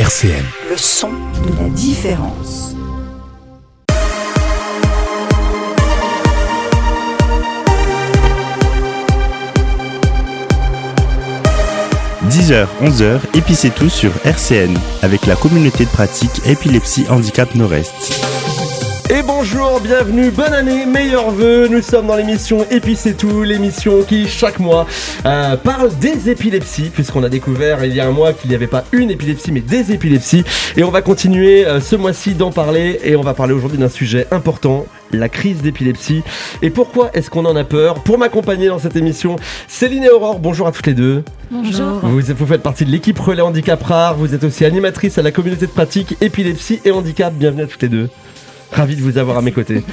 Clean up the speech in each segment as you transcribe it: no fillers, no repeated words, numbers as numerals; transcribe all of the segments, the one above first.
RCN. Le son de la différence. – 10h, 11h, épicez tout sur RCN, avec la communauté de pratique Épilepsie Handicap Nord-Est. Et bonjour, bienvenue, bonne année, meilleurs vœux. Nous sommes dans l'émission Épicez tout, l'émission qui chaque mois parle des épilepsies, puisqu'on a découvert il y a un mois qu'il n'y avait pas une épilepsie mais des épilepsies. Et on va continuer ce mois-ci d'en parler, et on va parler aujourd'hui d'un sujet important, la crise d'épilepsie. Et pourquoi est-ce qu'on en a peur? Pour m'accompagner dans cette émission, Céline et Aurore, bonjour à toutes les deux. Bonjour. Vous faites partie de l'équipe Relais Handicap Rare, vous êtes aussi animatrice à la communauté de pratique Épilepsie et Handicap, bienvenue à toutes les deux. Ravi de vous avoir à mes côtés.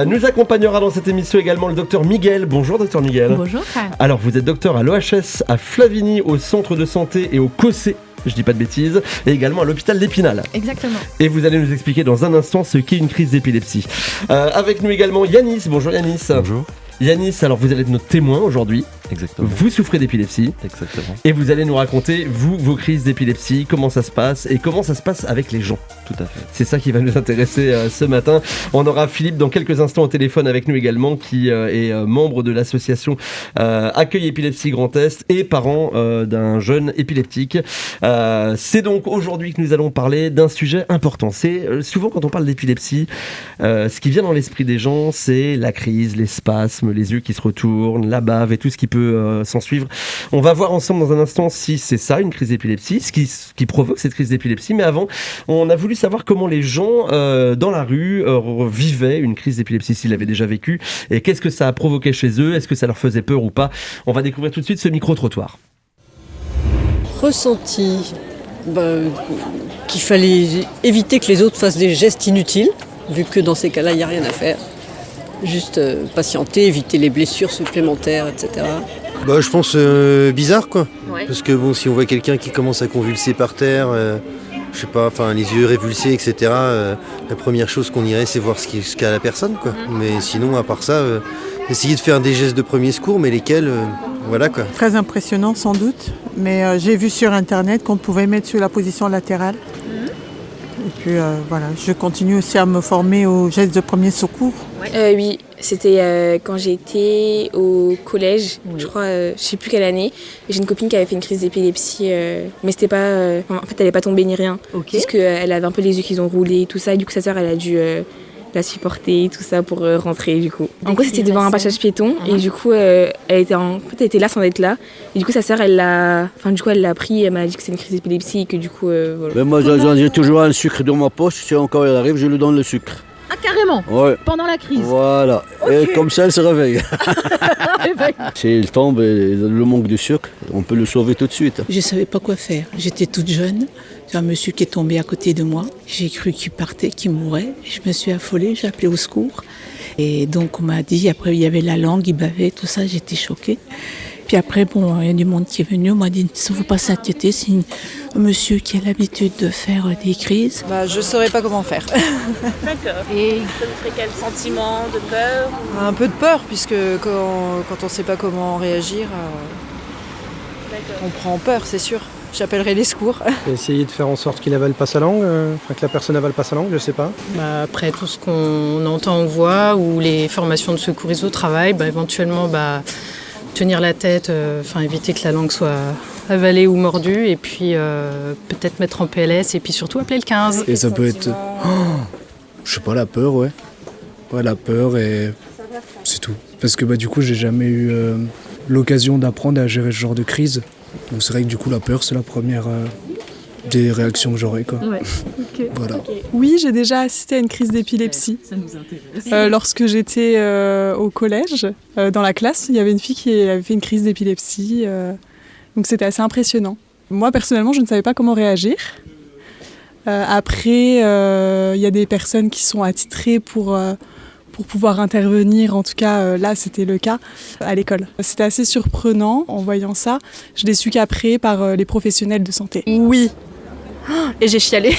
Nous accompagnera dans cette émission également le docteur Miguel. Bonjour docteur Miguel. Bonjour. Alors vous êtes docteur à l'OHS à Flavigny, au centre de santé et au COSE, je dis pas de bêtises, et également à l'hôpital d'Épinal. Exactement. Et vous allez nous expliquer dans un instant ce qu'est une crise d'épilepsie. Avec nous également Yanis. Bonjour Yanis. Bonjour. Yanis, alors vous allez être notre témoin aujourd'hui. Exactement. Vous souffrez d'épilepsie. Exactement. Et vous allez nous raconter, vous, vos crises d'épilepsie, comment ça se passe et comment ça se passe avec les gens. Tout à fait. C'est ça qui va nous intéresser ce matin. On aura Philippe dans quelques instants au téléphone avec nous également, qui est membre de l'association Accueil Épilepsie Grand Est et parent d'un jeune épileptique. C'est donc aujourd'hui que nous allons parler d'un sujet important. C'est souvent quand on parle d'épilepsie, ce qui vient dans l'esprit des gens, c'est la crise, les spasmes, les yeux qui se retournent, la bave et tout ce qui peut s'en suivre. On va voir ensemble dans un instant si c'est ça, une crise d'épilepsie, ce qui provoque cette crise d'épilepsie. Mais avant, on a voulu savoir comment les gens dans la rue vivaient une crise d'épilepsie, s'ils l'avaient déjà vécu, et qu'est-ce que ça a provoqué chez eux, est-ce que ça leur faisait peur ou pas. On va découvrir tout de suite ce micro-trottoir. Ressenti qu'il fallait éviter que les autres fassent des gestes inutiles, vu que dans ces cas-là, il n'y a rien à faire. Juste patienter, éviter les blessures supplémentaires, etc. Je pense bizarre quoi. Ouais. Parce que bon, si on voit quelqu'un qui commence à convulser par terre, je sais pas, les yeux révulsés, etc. La première chose qu'on irait, c'est voir ce qu'a la personne quoi. Mais sinon, à part ça, essayer de faire des gestes de premier secours, mais lesquels, voilà quoi. Très impressionnant sans doute, mais j'ai vu sur internet qu'on pouvait mettre sur la position latérale. Et puis voilà, je continue aussi à me former aux gestes de premier secours. Oui, c'était quand j'étais au collège, je crois, je sais plus quelle année. J'ai une copine qui avait fait une crise d'épilepsie, mais c'était pas, en fait, elle n'est pas tombée ni rien. Okay. Juste qu'elle avait un peu les yeux qui ont roulé et tout ça. Et du coup, sa sœur, elle a dû la supporter tout ça pour rentrer du coup. En gros, c'était devant un passage piéton et du coup, elle était là sans être là. Et du coup, sa sœur, elle l'a pris, elle m'a dit que c'est une crise d'épilepsie et que du coup, voilà. Mais moi, j'ai toujours un sucre dans ma poche. Si encore il arrive, je lui donne le sucre. Ah, carrément? Ouais. Pendant la crise? Voilà. Okay. Et comme ça, elle se réveille. Si il tombe et le manque de sucre, on peut le sauver tout de suite. Je ne savais pas quoi faire. J'étais toute jeune. C'est un monsieur qui est tombé à côté de moi. J'ai cru qu'il partait, qu'il mourait. Je me suis affolée, j'ai appelé au secours. Et donc on m'a dit, après il y avait la langue, il bavait, tout ça, j'étais choquée. Puis après, il y a du monde qui est venu, on m'a dit, il ne faut pas s'inquiéter, c'est un monsieur qui a l'habitude de faire des crises. Je ne saurais pas comment faire. D'accord. Et ça vous ferait quel sentiment de peur? Un peu de peur, puisque quand on ne sait pas comment réagir, on prend peur, c'est sûr. J'appellerai les secours. Essayer de faire en sorte qu'il avale pas sa langue, que la personne avale pas sa langue, je sais pas. Après tout ce qu'on entend, on voit, ou les formations de secouristes au travail, éventuellement tenir la tête, éviter que la langue soit avalée ou mordue, et puis peut-être mettre en PLS, et puis surtout appeler le 15. Et ça peut être, je sais pas, la peur, ouais. Ouais, la peur, et c'est tout. Parce que du coup, j'ai jamais eu l'occasion d'apprendre à gérer ce genre de crise. Donc c'est vrai que du coup la peur c'est la première des réactions que j'aurais quoi. Ouais. Okay. Voilà. Okay. Oui, j'ai déjà assisté à une crise d'épilepsie. Ça nous intéresse. Lorsque j'étais au collège, dans la classe, il y avait une fille qui avait fait une crise d'épilepsie. Donc c'était assez impressionnant. Moi personnellement, je ne savais pas comment réagir. Après, il y a des personnes qui sont attitrées pour pouvoir intervenir, en tout cas là c'était le cas à l'école. C'était assez surprenant en voyant ça. Je l'ai su qu'après par les professionnels de santé. Oui. Et j'ai chialé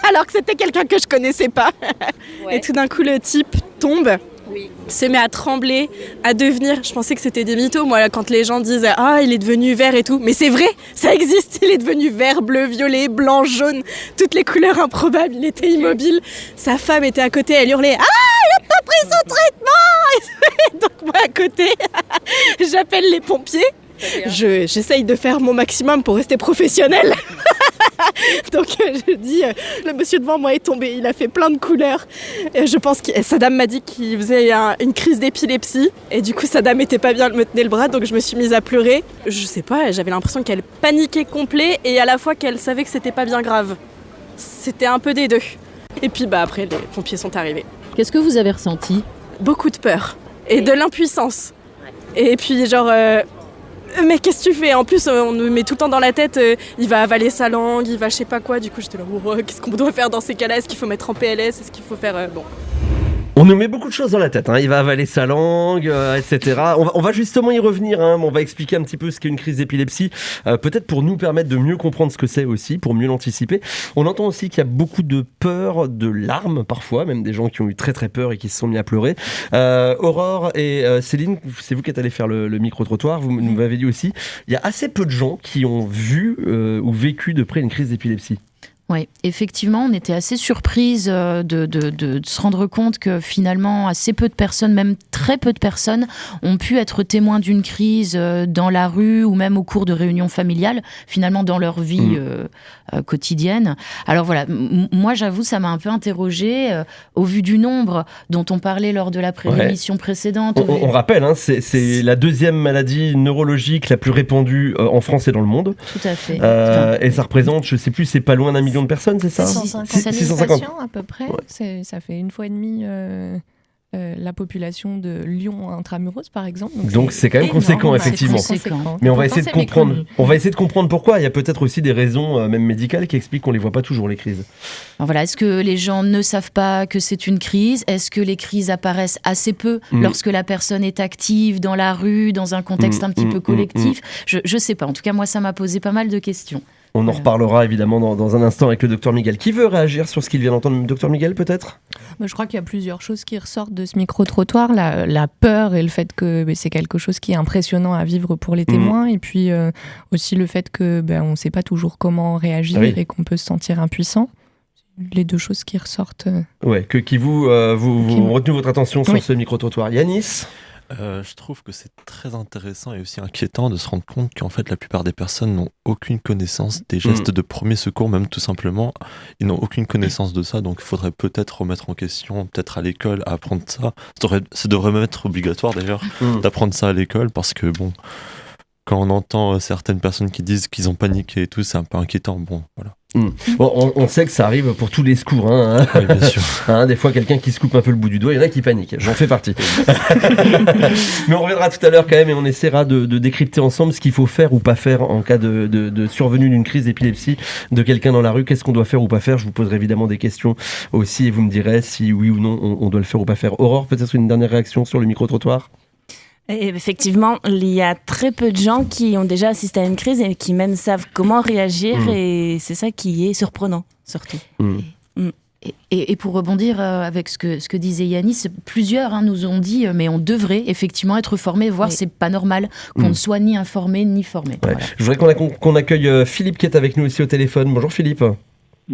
alors que c'était quelqu'un que je connaissais pas. Ouais. Et tout d'un coup le type tombe se met à trembler, à devenir... Je pensais que c'était des mythos, moi, quand les gens disent « Ah, il est devenu vert et tout ». Mais c'est vrai, ça existe. Il est devenu vert, bleu, violet, blanc, jaune, toutes les couleurs improbables. Il était immobile. Sa femme était à côté, elle hurlait « Ah, il n'a pas pris son traitement !» Donc moi, à côté, j'appelle les pompiers. J'essaye de faire mon maximum pour rester professionnelle. Donc je dis, le monsieur devant moi est tombé, il a fait plein de couleurs. Et je pense que Saddam m'a dit qu'il faisait une crise d'épilepsie. Et du coup Saddam était pas bien, elle me tenait le bras, donc je me suis mise à pleurer. Je sais pas, j'avais l'impression qu'elle paniquait complet et à la fois qu'elle savait que c'était pas bien grave. C'était un peu des deux. Et puis après les pompiers sont arrivés. Qu'est-ce que vous avez ressenti ? Beaucoup de peur et de l'impuissance. Et puis genre... mais qu'est-ce que tu fais ? En plus, on nous met tout le temps dans la tête, il va avaler sa langue, il va je sais pas quoi. Du coup, j'étais là, oh, qu'est-ce qu'on doit faire dans ces cas-là ? Est-ce qu'il faut mettre en PLS ? Est-ce qu'il faut faire... bon. On nous met beaucoup de choses dans la tête, hein. Il va avaler sa langue, etc. On va justement y revenir, hein. On va expliquer un petit peu ce qu'est une crise d'épilepsie, peut-être pour nous permettre de mieux comprendre ce que c'est aussi, pour mieux l'anticiper. On entend aussi qu'il y a beaucoup de peur, de larmes parfois, même des gens qui ont eu très très peur et qui se sont mis à pleurer. Aurore et Céline, c'est vous qui êtes allés faire le micro-trottoir, vous nous m'avez dit aussi, il y a assez peu de gens qui ont vu ou vécu de près une crise d'épilepsie. Oui, effectivement, on était assez surprise de se rendre compte que finalement, assez peu de personnes, même très peu de personnes, ont pu être témoins d'une crise dans la rue ou même au cours de réunions familiales, finalement dans leur vie quotidienne. Alors voilà, moi j'avoue, ça m'a un peu interrogée au vu du nombre dont on parlait lors de la émission précédente. On rappelle, hein, c'est la deuxième maladie neurologique la plus répandue en France et dans le monde. Tout à fait. Et ça représente, je sais plus, c'est pas loin d'1 million de personnes, c'est ça ? 650 patients à peu près. Ouais. Ça fait 1,5 fois la population de Lyon intramuros, par exemple. Donc c'est quand même conséquent, effectivement. Mais on va essayer de comprendre. On va essayer de comprendre pourquoi. Il y a peut-être aussi des raisons, même médicales, qui expliquent qu'on les voit pas toujours, les crises. Alors voilà, est-ce que les gens ne savent pas que c'est une crise ? Est-ce que les crises apparaissent assez peu lorsque la personne est active dans la rue, dans un contexte un petit peu collectif ? Je sais pas. En tout cas, moi, ça m'a posé pas mal de questions. On en reparlera évidemment dans un instant avec le docteur Miguel. Qui veut réagir sur ce qu'il vient d'entendre ? Docteur Miguel, peut-être ? Je crois qu'il y a plusieurs choses qui ressortent de ce micro-trottoir. La peur et le fait que c'est quelque chose qui est impressionnant à vivre pour les témoins. Et puis aussi le fait que on ne sait pas toujours comment réagir et qu'on peut se sentir impuissant. Les deux choses qui ressortent. Ouais, qui vous retenez votre attention sur ce micro-trottoir. Yanis ? Je trouve que c'est très intéressant et aussi inquiétant de se rendre compte qu'en fait la plupart des personnes n'ont aucune connaissance des gestes de premier secours, même tout simplement, ils n'ont aucune connaissance de ça, donc il faudrait peut-être remettre en question, peut-être à l'école, à apprendre ça. Ça devrait même être obligatoire d'ailleurs d'apprendre ça à l'école, parce que bon, quand on entend certaines personnes qui disent qu'ils ont paniqué et tout, c'est un peu inquiétant. Bon, voilà. Bon, on sait que ça arrive pour tous les secours, hein. Oui, bien sûr. Des fois, quelqu'un qui se coupe un peu le bout du doigt, il y en a qui paniquent. J'en fais partie. Mais on reviendra tout à l'heure quand même et on essaiera de décrypter ensemble ce qu'il faut faire ou pas faire en cas de survenue d'une crise d'épilepsie de quelqu'un dans la rue. Qu'est-ce qu'on doit faire ou pas faire ? Je vous poserai évidemment des questions aussi et vous me direz si oui ou non on doit le faire ou pas faire. Aurore, peut-être une dernière réaction sur le micro-trottoir ? Et effectivement, il y a très peu de gens qui ont déjà assisté à une crise et qui même savent comment réagir et c'est ça qui est surprenant, surtout. Et pour rebondir avec ce que disait Yanis, plusieurs nous ont dit mais on devrait effectivement être formé, voire c'est pas normal qu'on ne soit ni informé ni formé. Ouais. Voilà. Je voudrais qu'on accueille Philippe qui est avec nous aussi au téléphone. Bonjour Philippe.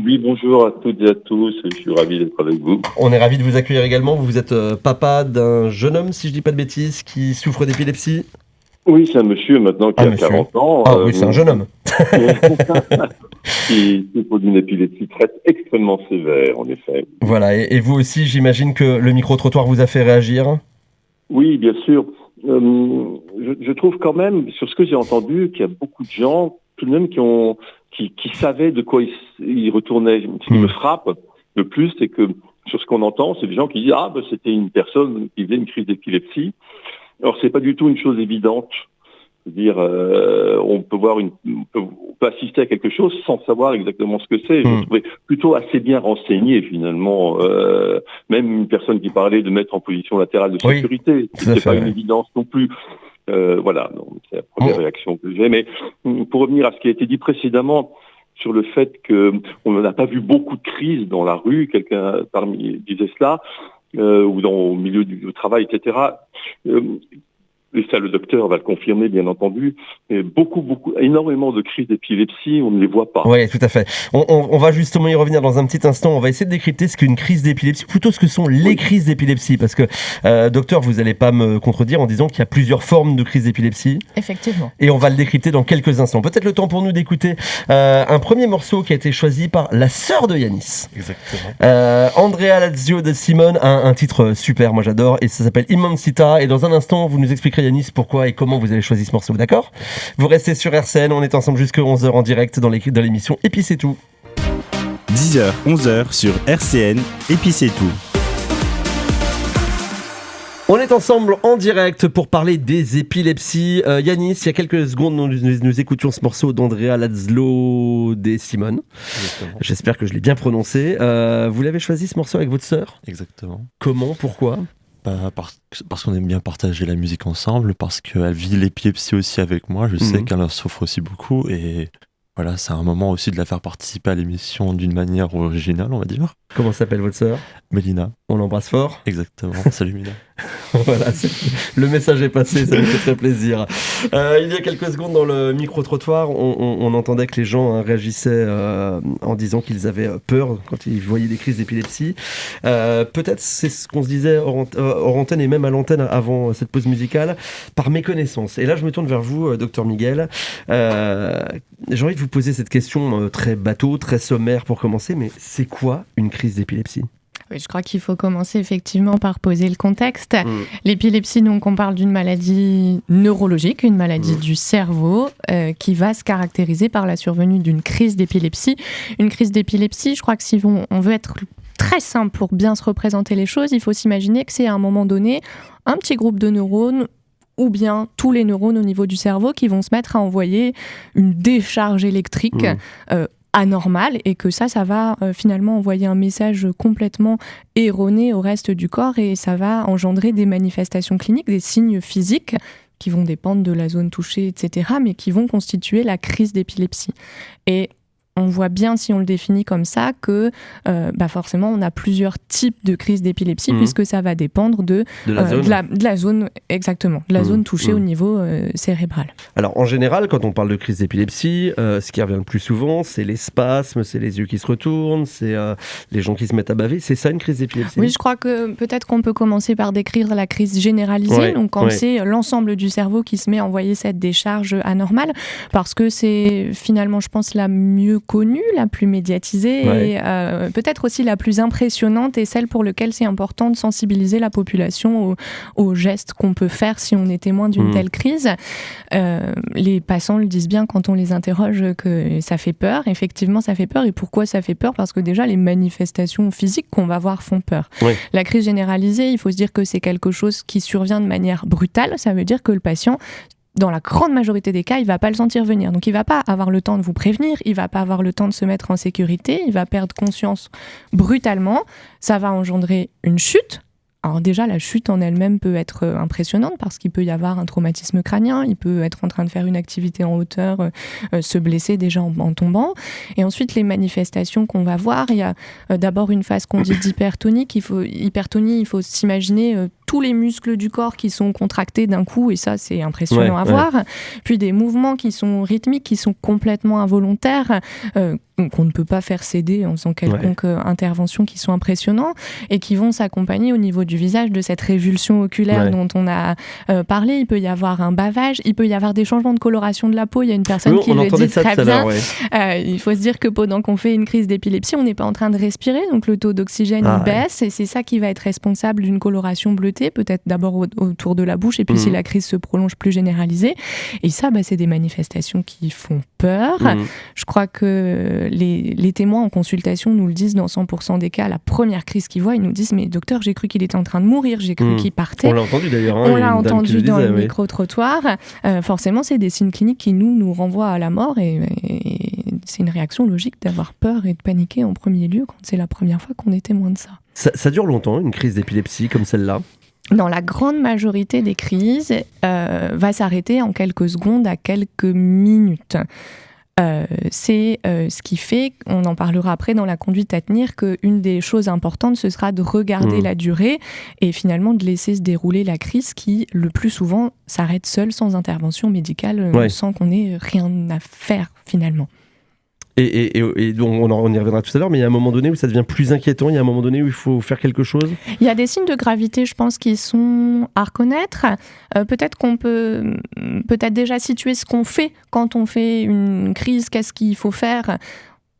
Oui, bonjour à toutes et à tous, je suis ravi d'être avec vous. On est ravi de vous accueillir également. Vous êtes papa d'un jeune homme, si je dis pas de bêtises, qui souffre d'épilepsie. Oui, c'est un monsieur maintenant qui a 40 ans. Ah oui, c'est un jeune homme. Qui souffre d'une épilepsie extrêmement sévère, en effet. Voilà, et vous aussi, j'imagine que le micro-trottoir vous a fait réagir ? Oui, bien sûr. Je trouve quand même, sur ce que j'ai entendu, qu'il y a beaucoup de gens, tout de même, qui savaient de quoi ils retournaient. Ce qui me frappe le plus, c'est que sur ce qu'on entend, c'est des gens qui disent « c'était une personne qui faisait une crise d'épilepsie ». Alors, c'est pas du tout une chose évidente. C'est-à-dire, on peut assister à quelque chose sans savoir exactement ce que c'est. Je me trouvais plutôt assez bien renseigné, finalement. Même une personne qui parlait de mettre en position latérale de sécurité. C'est pas une évidence non plus. Voilà, donc, c'est la première réaction que j'ai. Mais pour revenir à ce qui a été dit précédemment sur le fait qu'on n'a pas vu beaucoup de crises dans la rue, quelqu'un parmi disait cela. ou au milieu du travail, etc. Et ça, le docteur va le confirmer, bien entendu. Et énormément de crises d'épilepsie, on ne les voit pas. Oui, tout à fait. On va justement y revenir dans un petit instant. On va essayer de décrypter ce qu'est une crise d'épilepsie, plutôt ce que sont les crises d'épilepsie. Parce que, docteur, vous n'allez pas me contredire en disant qu'il y a plusieurs formes de crise d'épilepsie. Effectivement. Et on va le décrypter dans quelques instants. Peut-être le temps pour nous d'écouter un premier morceau qui a été choisi par la sœur de Yanis. Exactement. Andrea Lazio de Simone, un titre super, moi j'adore, et ça s'appelle Immensità. Et dans un instant, vous nous expliquerez, Yanis, pourquoi et comment vous avez choisi ce morceau, d'accord ? Vous restez sur RCN, on est ensemble jusqu'à 11h en direct dans l'émission Et puis c'est tout. 10h, 11h sur RCN, et puis c'est tout. On est ensemble en direct pour parler des épilepsies. Yanis, il y a quelques secondes, nous écoutions ce morceau d'Andrea Lazlo de Simone. Exactement. J'espère que je l'ai bien prononcé. Vous l'avez choisi ce morceau avec votre sœur ? Exactement. Comment ? Pourquoi ? Parce qu'on aime bien partager la musique ensemble, parce qu'elle vit l'épilepsie aussi avec moi. Je sais qu'elle en souffre aussi beaucoup. Et voilà, c'est un moment aussi de la faire participer à l'émission d'une manière originale, on va dire. Comment s'appelle votre sœur ? Mélina. On l'embrasse fort. Exactement. Salut Mélina. Voilà, le message est passé, ça nous fait très plaisir. Il y a quelques secondes dans le micro-trottoir, on entendait que les gens réagissaient en disant qu'ils avaient peur quand ils voyaient des crises d'épilepsie. Peut-être c'est ce qu'on se disait hors antenne et même à l'antenne avant cette pause musicale, par méconnaissance. Et là, je me tourne vers vous, docteur Miguel. J'ai envie de vous poser cette question très bateau, très sommaire pour commencer, mais c'est quoi une crise d'épilepsie ? Oui, je crois qu'il faut commencer effectivement par poser le contexte. L'épilepsie, donc on parle d'une maladie neurologique, une maladie du cerveau qui va se caractériser par la survenue d'une crise d'épilepsie. Une crise d'épilepsie, je crois que si on veut être très simple pour bien se représenter les choses, il faut s'imaginer que c'est à un moment donné un petit groupe de neurones ou bien tous les neurones au niveau du cerveau qui vont se mettre à envoyer une décharge électrique anormal et que ça va finalement envoyer un message complètement erroné au reste du corps et ça va engendrer des manifestations cliniques, des signes physiques qui vont dépendre de la zone touchée, etc., mais qui vont constituer la crise d'épilepsie. Et on voit bien, si on le définit comme ça, que forcément, on a plusieurs types de crises d'épilepsie, puisque ça va dépendre de la zone, exactement, de la zone touchée au niveau cérébral. Alors, en général, quand on parle de crise d'épilepsie, ce qui revient le plus souvent, c'est les spasmes, c'est les yeux qui se retournent, c'est les gens qui se mettent à baver. C'est ça, une crise d'épilepsie ? Oui, je crois que peut-être qu'on peut commencer par décrire la crise généralisée, donc quand c'est l'ensemble du cerveau qui se met à envoyer cette décharge anormale, parce que c'est finalement, je pense, la mieux connue, la plus médiatisée et peut-être aussi la plus impressionnante et celle pour laquelle c'est important de sensibiliser la population aux gestes qu'on peut faire si on est témoin d'une telle crise. Les passants le disent bien quand on les interroge que ça fait peur. Effectivement, ça fait peur. Et pourquoi ça fait peur ? Parce que déjà, les manifestations physiques qu'on va voir font peur. La crise généralisée, il faut se dire que c'est quelque chose qui survient de manière brutale. Ça veut dire que le patient, dans la grande majorité des cas, il ne va pas le sentir venir. Donc, il ne va pas avoir le temps de vous prévenir, il ne va pas avoir le temps de se mettre en sécurité, il va perdre conscience brutalement. Ça va engendrer une chute. Alors déjà, la chute en elle-même peut être impressionnante parce qu'il peut y avoir un traumatisme crânien, il peut être en train de faire une activité en hauteur, se blesser déjà en tombant. Et ensuite, les manifestations qu'on va voir, il y a d'abord une phase qu'on dit d'hypertonie. Il faut s'imaginer tous les muscles du corps qui sont contractés d'un coup, et ça, c'est impressionnant à voir. Puis des mouvements qui sont rythmiques, qui sont complètement involontaires, qu'on ne peut pas faire céder en faisant quelconque intervention, qui sont impressionnants et qui vont s'accompagner au niveau du visage de cette révulsion oculaire dont on a parlé. Il peut y avoir un bavage, il peut y avoir des changements de coloration de la peau. Il y a une personne qui le dit très bien. Il faut se dire que pendant qu'on fait une crise d'épilepsie, on n'est pas en train de respirer, donc le taux d'oxygène il baisse et c'est ça qui va être responsable d'une coloration bleutée, peut-être d'abord autour de la bouche et puis si la crise se prolonge plus généralisée. Et ça, c'est des manifestations qui font peur. Je crois que les témoins en consultation nous le disent dans 100% des cas. La première crise qu'ils voient, ils nous disent « Mais docteur, j'ai cru qu'il était en train de mourir, j'ai cru qu'il partait. » On l'a entendu d'ailleurs. On l'a entendu dans le micro-trottoir. Forcément, c'est des signes cliniques qui nous renvoient à la mort et c'est une réaction logique d'avoir peur et de paniquer en premier lieu quand c'est la première fois qu'on est témoin de ça. Ça dure longtemps, une crise d'épilepsie comme celle-là ? Dans la grande majorité des crises, va s'arrêter en quelques secondes à quelques minutes. c'est ce qui fait, on en parlera après dans la conduite à tenir, qu'une des choses importantes, ce sera de regarder la durée et finalement de laisser se dérouler la crise qui, le plus souvent, s'arrête seule sans intervention médicale, sans qu'on ait rien à faire finalement. Et donc on y reviendra tout à l'heure, mais il y a un moment donné où ça devient plus inquiétant, il y a un moment donné où il faut faire quelque chose. Il y a des signes de gravité, je pense, qui sont à reconnaître. Peut-être qu'on peut déjà situer ce qu'on fait quand on fait une crise, qu'est-ce qu'il faut faire.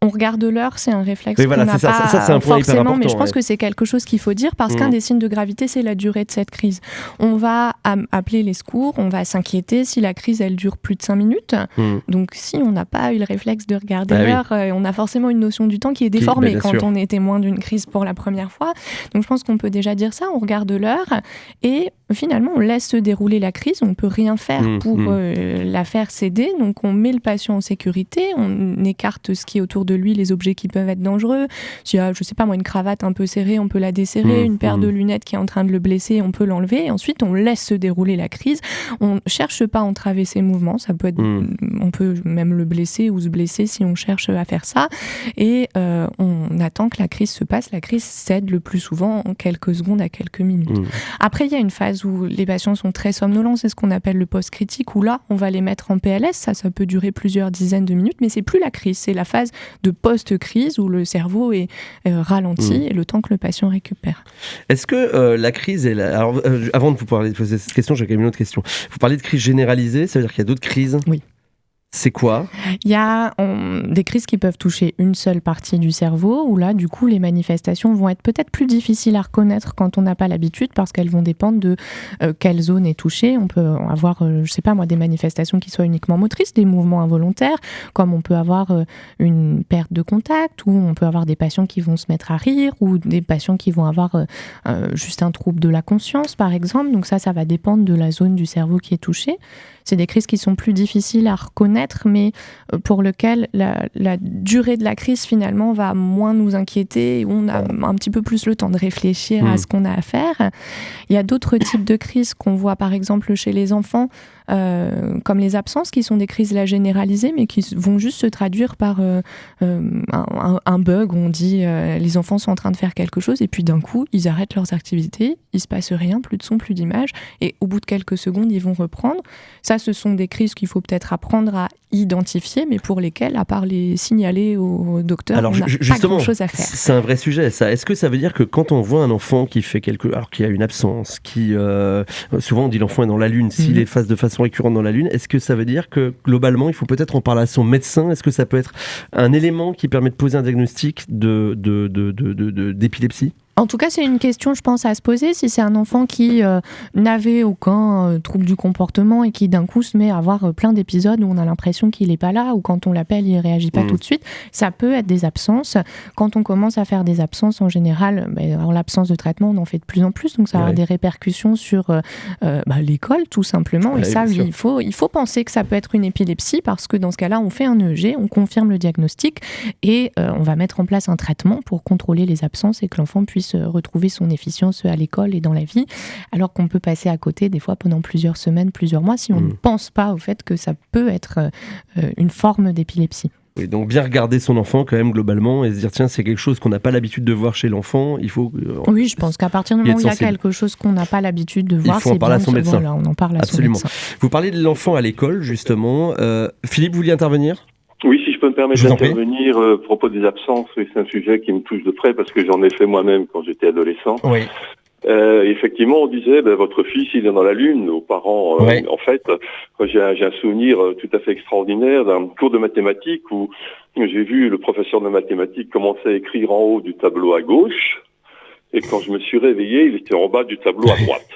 On regarde l'heure, c'est un réflexe qu'on n'a pas c'est un point forcément, mais je pense que c'est quelque chose qu'il faut dire parce qu'un des signes de gravité, c'est la durée de cette crise. On va appeler les secours, on va s'inquiéter si la crise, elle dure plus de 5 minutes. Donc, si on n'a pas eu le réflexe de regarder l'heure, on a forcément une notion du temps qui est déformée quand on est témoin d'une crise pour la première fois. Donc, je pense qu'on peut déjà dire ça, on regarde l'heure et finalement, on laisse se dérouler la crise, on ne peut rien faire pour la faire céder. Donc, on met le patient en sécurité, on écarte ce qui est autour de lui, les objets qui peuvent être dangereux. S'il y a, je sais pas moi, une cravate un peu serrée, on peut la desserrer, une paire de lunettes qui est en train de le blesser, on peut l'enlever. Et ensuite, on laisse se dérouler la crise. On ne cherche pas à entraver ses mouvements. Ça peut être, on peut même le blesser ou se blesser si on cherche à faire ça. Et on attend que la crise se passe. La crise cède le plus souvent en quelques secondes à quelques minutes. Après, il y a une phase où les patients sont très somnolents, c'est ce qu'on appelle le post-critique, où là, on va les mettre en PLS. Ça peut durer plusieurs dizaines de minutes, mais c'est plus la crise, c'est la phase de post-crise où le cerveau est ralenti et le temps que le patient récupère. Est-ce que la crise est là... Alors, avant de vous poser cette question, j'ai quand même une autre question. Vous parlez de crise généralisée, ça veut dire qu'il y a d'autres crises ? Oui. C'est quoi ? Il y a des crises qui peuvent toucher une seule partie du cerveau, où là, du coup, les manifestations vont être peut-être plus difficiles à reconnaître quand on n'a pas l'habitude, parce qu'elles vont dépendre de quelle zone est touchée. On peut avoir, je sais pas moi, des manifestations qui soient uniquement motrices, des mouvements involontaires, comme on peut avoir une perte de contact, ou on peut avoir des patients qui vont se mettre à rire, ou des patients qui vont avoir juste un trouble de la conscience, par exemple. Donc ça va dépendre de la zone du cerveau qui est touchée. C'est des crises qui sont plus difficiles à reconnaître, mais pour lesquelles la durée de la crise, finalement, va moins nous inquiéter, où on a un petit peu plus le temps de réfléchir à ce qu'on a à faire. Il y a d'autres types de crises qu'on voit, par exemple, chez les enfants, comme les absences, qui sont des crises là généralisées, mais qui vont juste se traduire par un bug où on dit les enfants sont en train de faire quelque chose, et puis d'un coup, ils arrêtent leurs activités, il se passe rien, plus de son, plus d'image, et au bout de quelques secondes, ils vont reprendre. Ça, ce sont des crises qu'il faut peut-être apprendre à identifier, mais pour lesquelles, à part les signaler au docteur, on n'a pas grand-chose à faire. C'est un vrai sujet, ça. Est-ce que ça veut dire que quand on voit un enfant qui fait alors qu'il y a une absence, souvent on dit l'enfant est dans la lune, s'il est de façon récurrente dans la lune, est-ce que ça veut dire que globalement, il faut peut-être en parler à son médecin ? Est-ce que ça peut être un élément qui permet de poser un diagnostic d'épilepsie ? En tout cas, c'est une question, je pense, à se poser. Si c'est un enfant qui n'avait aucun trouble du comportement et qui d'un coup se met à avoir plein d'épisodes où on a l'impression qu'il n'est pas là, ou quand on l'appelle, il ne réagit pas tout de suite, ça peut être des absences. Quand on commence à faire des absences, en général, en l'absence de traitement, on en fait de plus en plus, donc ça va avoir des répercussions sur l'école, tout simplement. Et ça, il faut penser que ça peut être une épilepsie, parce que dans ce cas-là, on fait un EEG, on confirme le diagnostic et on va mettre en place un traitement pour contrôler les absences et que l'enfant puisse retrouver son efficience à l'école et dans la vie, alors qu'on peut passer à côté des fois pendant plusieurs semaines, plusieurs mois, si on ne pense pas au fait que ça peut être une forme d'épilepsie. Et donc bien regarder son enfant quand même globalement et se dire tiens, c'est quelque chose qu'on n'a pas l'habitude de voir chez l'enfant, il faut... Oui, je pense qu'à partir du moment où il y a quelque chose qu'on n'a pas l'habitude de voir, c'est bien, voilà, on en parle à son médecin. Vous parlez de l'enfant à l'école justement. Philippe, vous vouliez intervenir ? Oui, si je peux me permettre d'intervenir à propos des absences, c'est un sujet qui me touche de près parce que j'en ai fait moi-même quand j'étais adolescent. Oui. Effectivement, on disait, votre fils, il est dans la lune. Aux parents, en fait, j'ai un souvenir tout à fait extraordinaire d'un cours de mathématiques où j'ai vu le professeur de mathématiques commencer à écrire en haut du tableau à gauche, et quand je me suis réveillé, il était en bas du tableau à droite.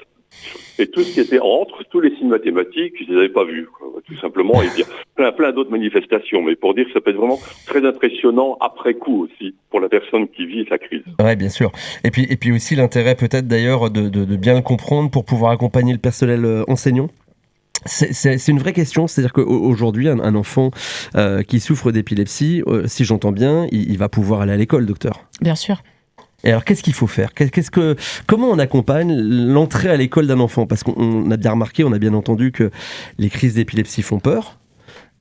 Et tout ce qui était entre, tous les signes mathématiques, je les avais pas vus, quoi, tout simplement. Et il y a plein d'autres manifestations, mais pour dire que ça peut être vraiment très impressionnant après coup aussi, pour la personne qui vit sa crise. Ouais, bien sûr. Et puis aussi l'intérêt peut-être d'ailleurs de bien le comprendre pour pouvoir accompagner le personnel enseignant. C'est une vraie question, c'est-à-dire qu'aujourd'hui, un enfant qui souffre d'épilepsie, si j'entends bien, il va pouvoir aller à l'école, docteur. Bien sûr. Et alors, qu'est-ce qu'il faut faire ? Comment on accompagne l'entrée à l'école d'un enfant ? Parce qu'on a bien remarqué, on a bien entendu que les crises d'épilepsie font peur.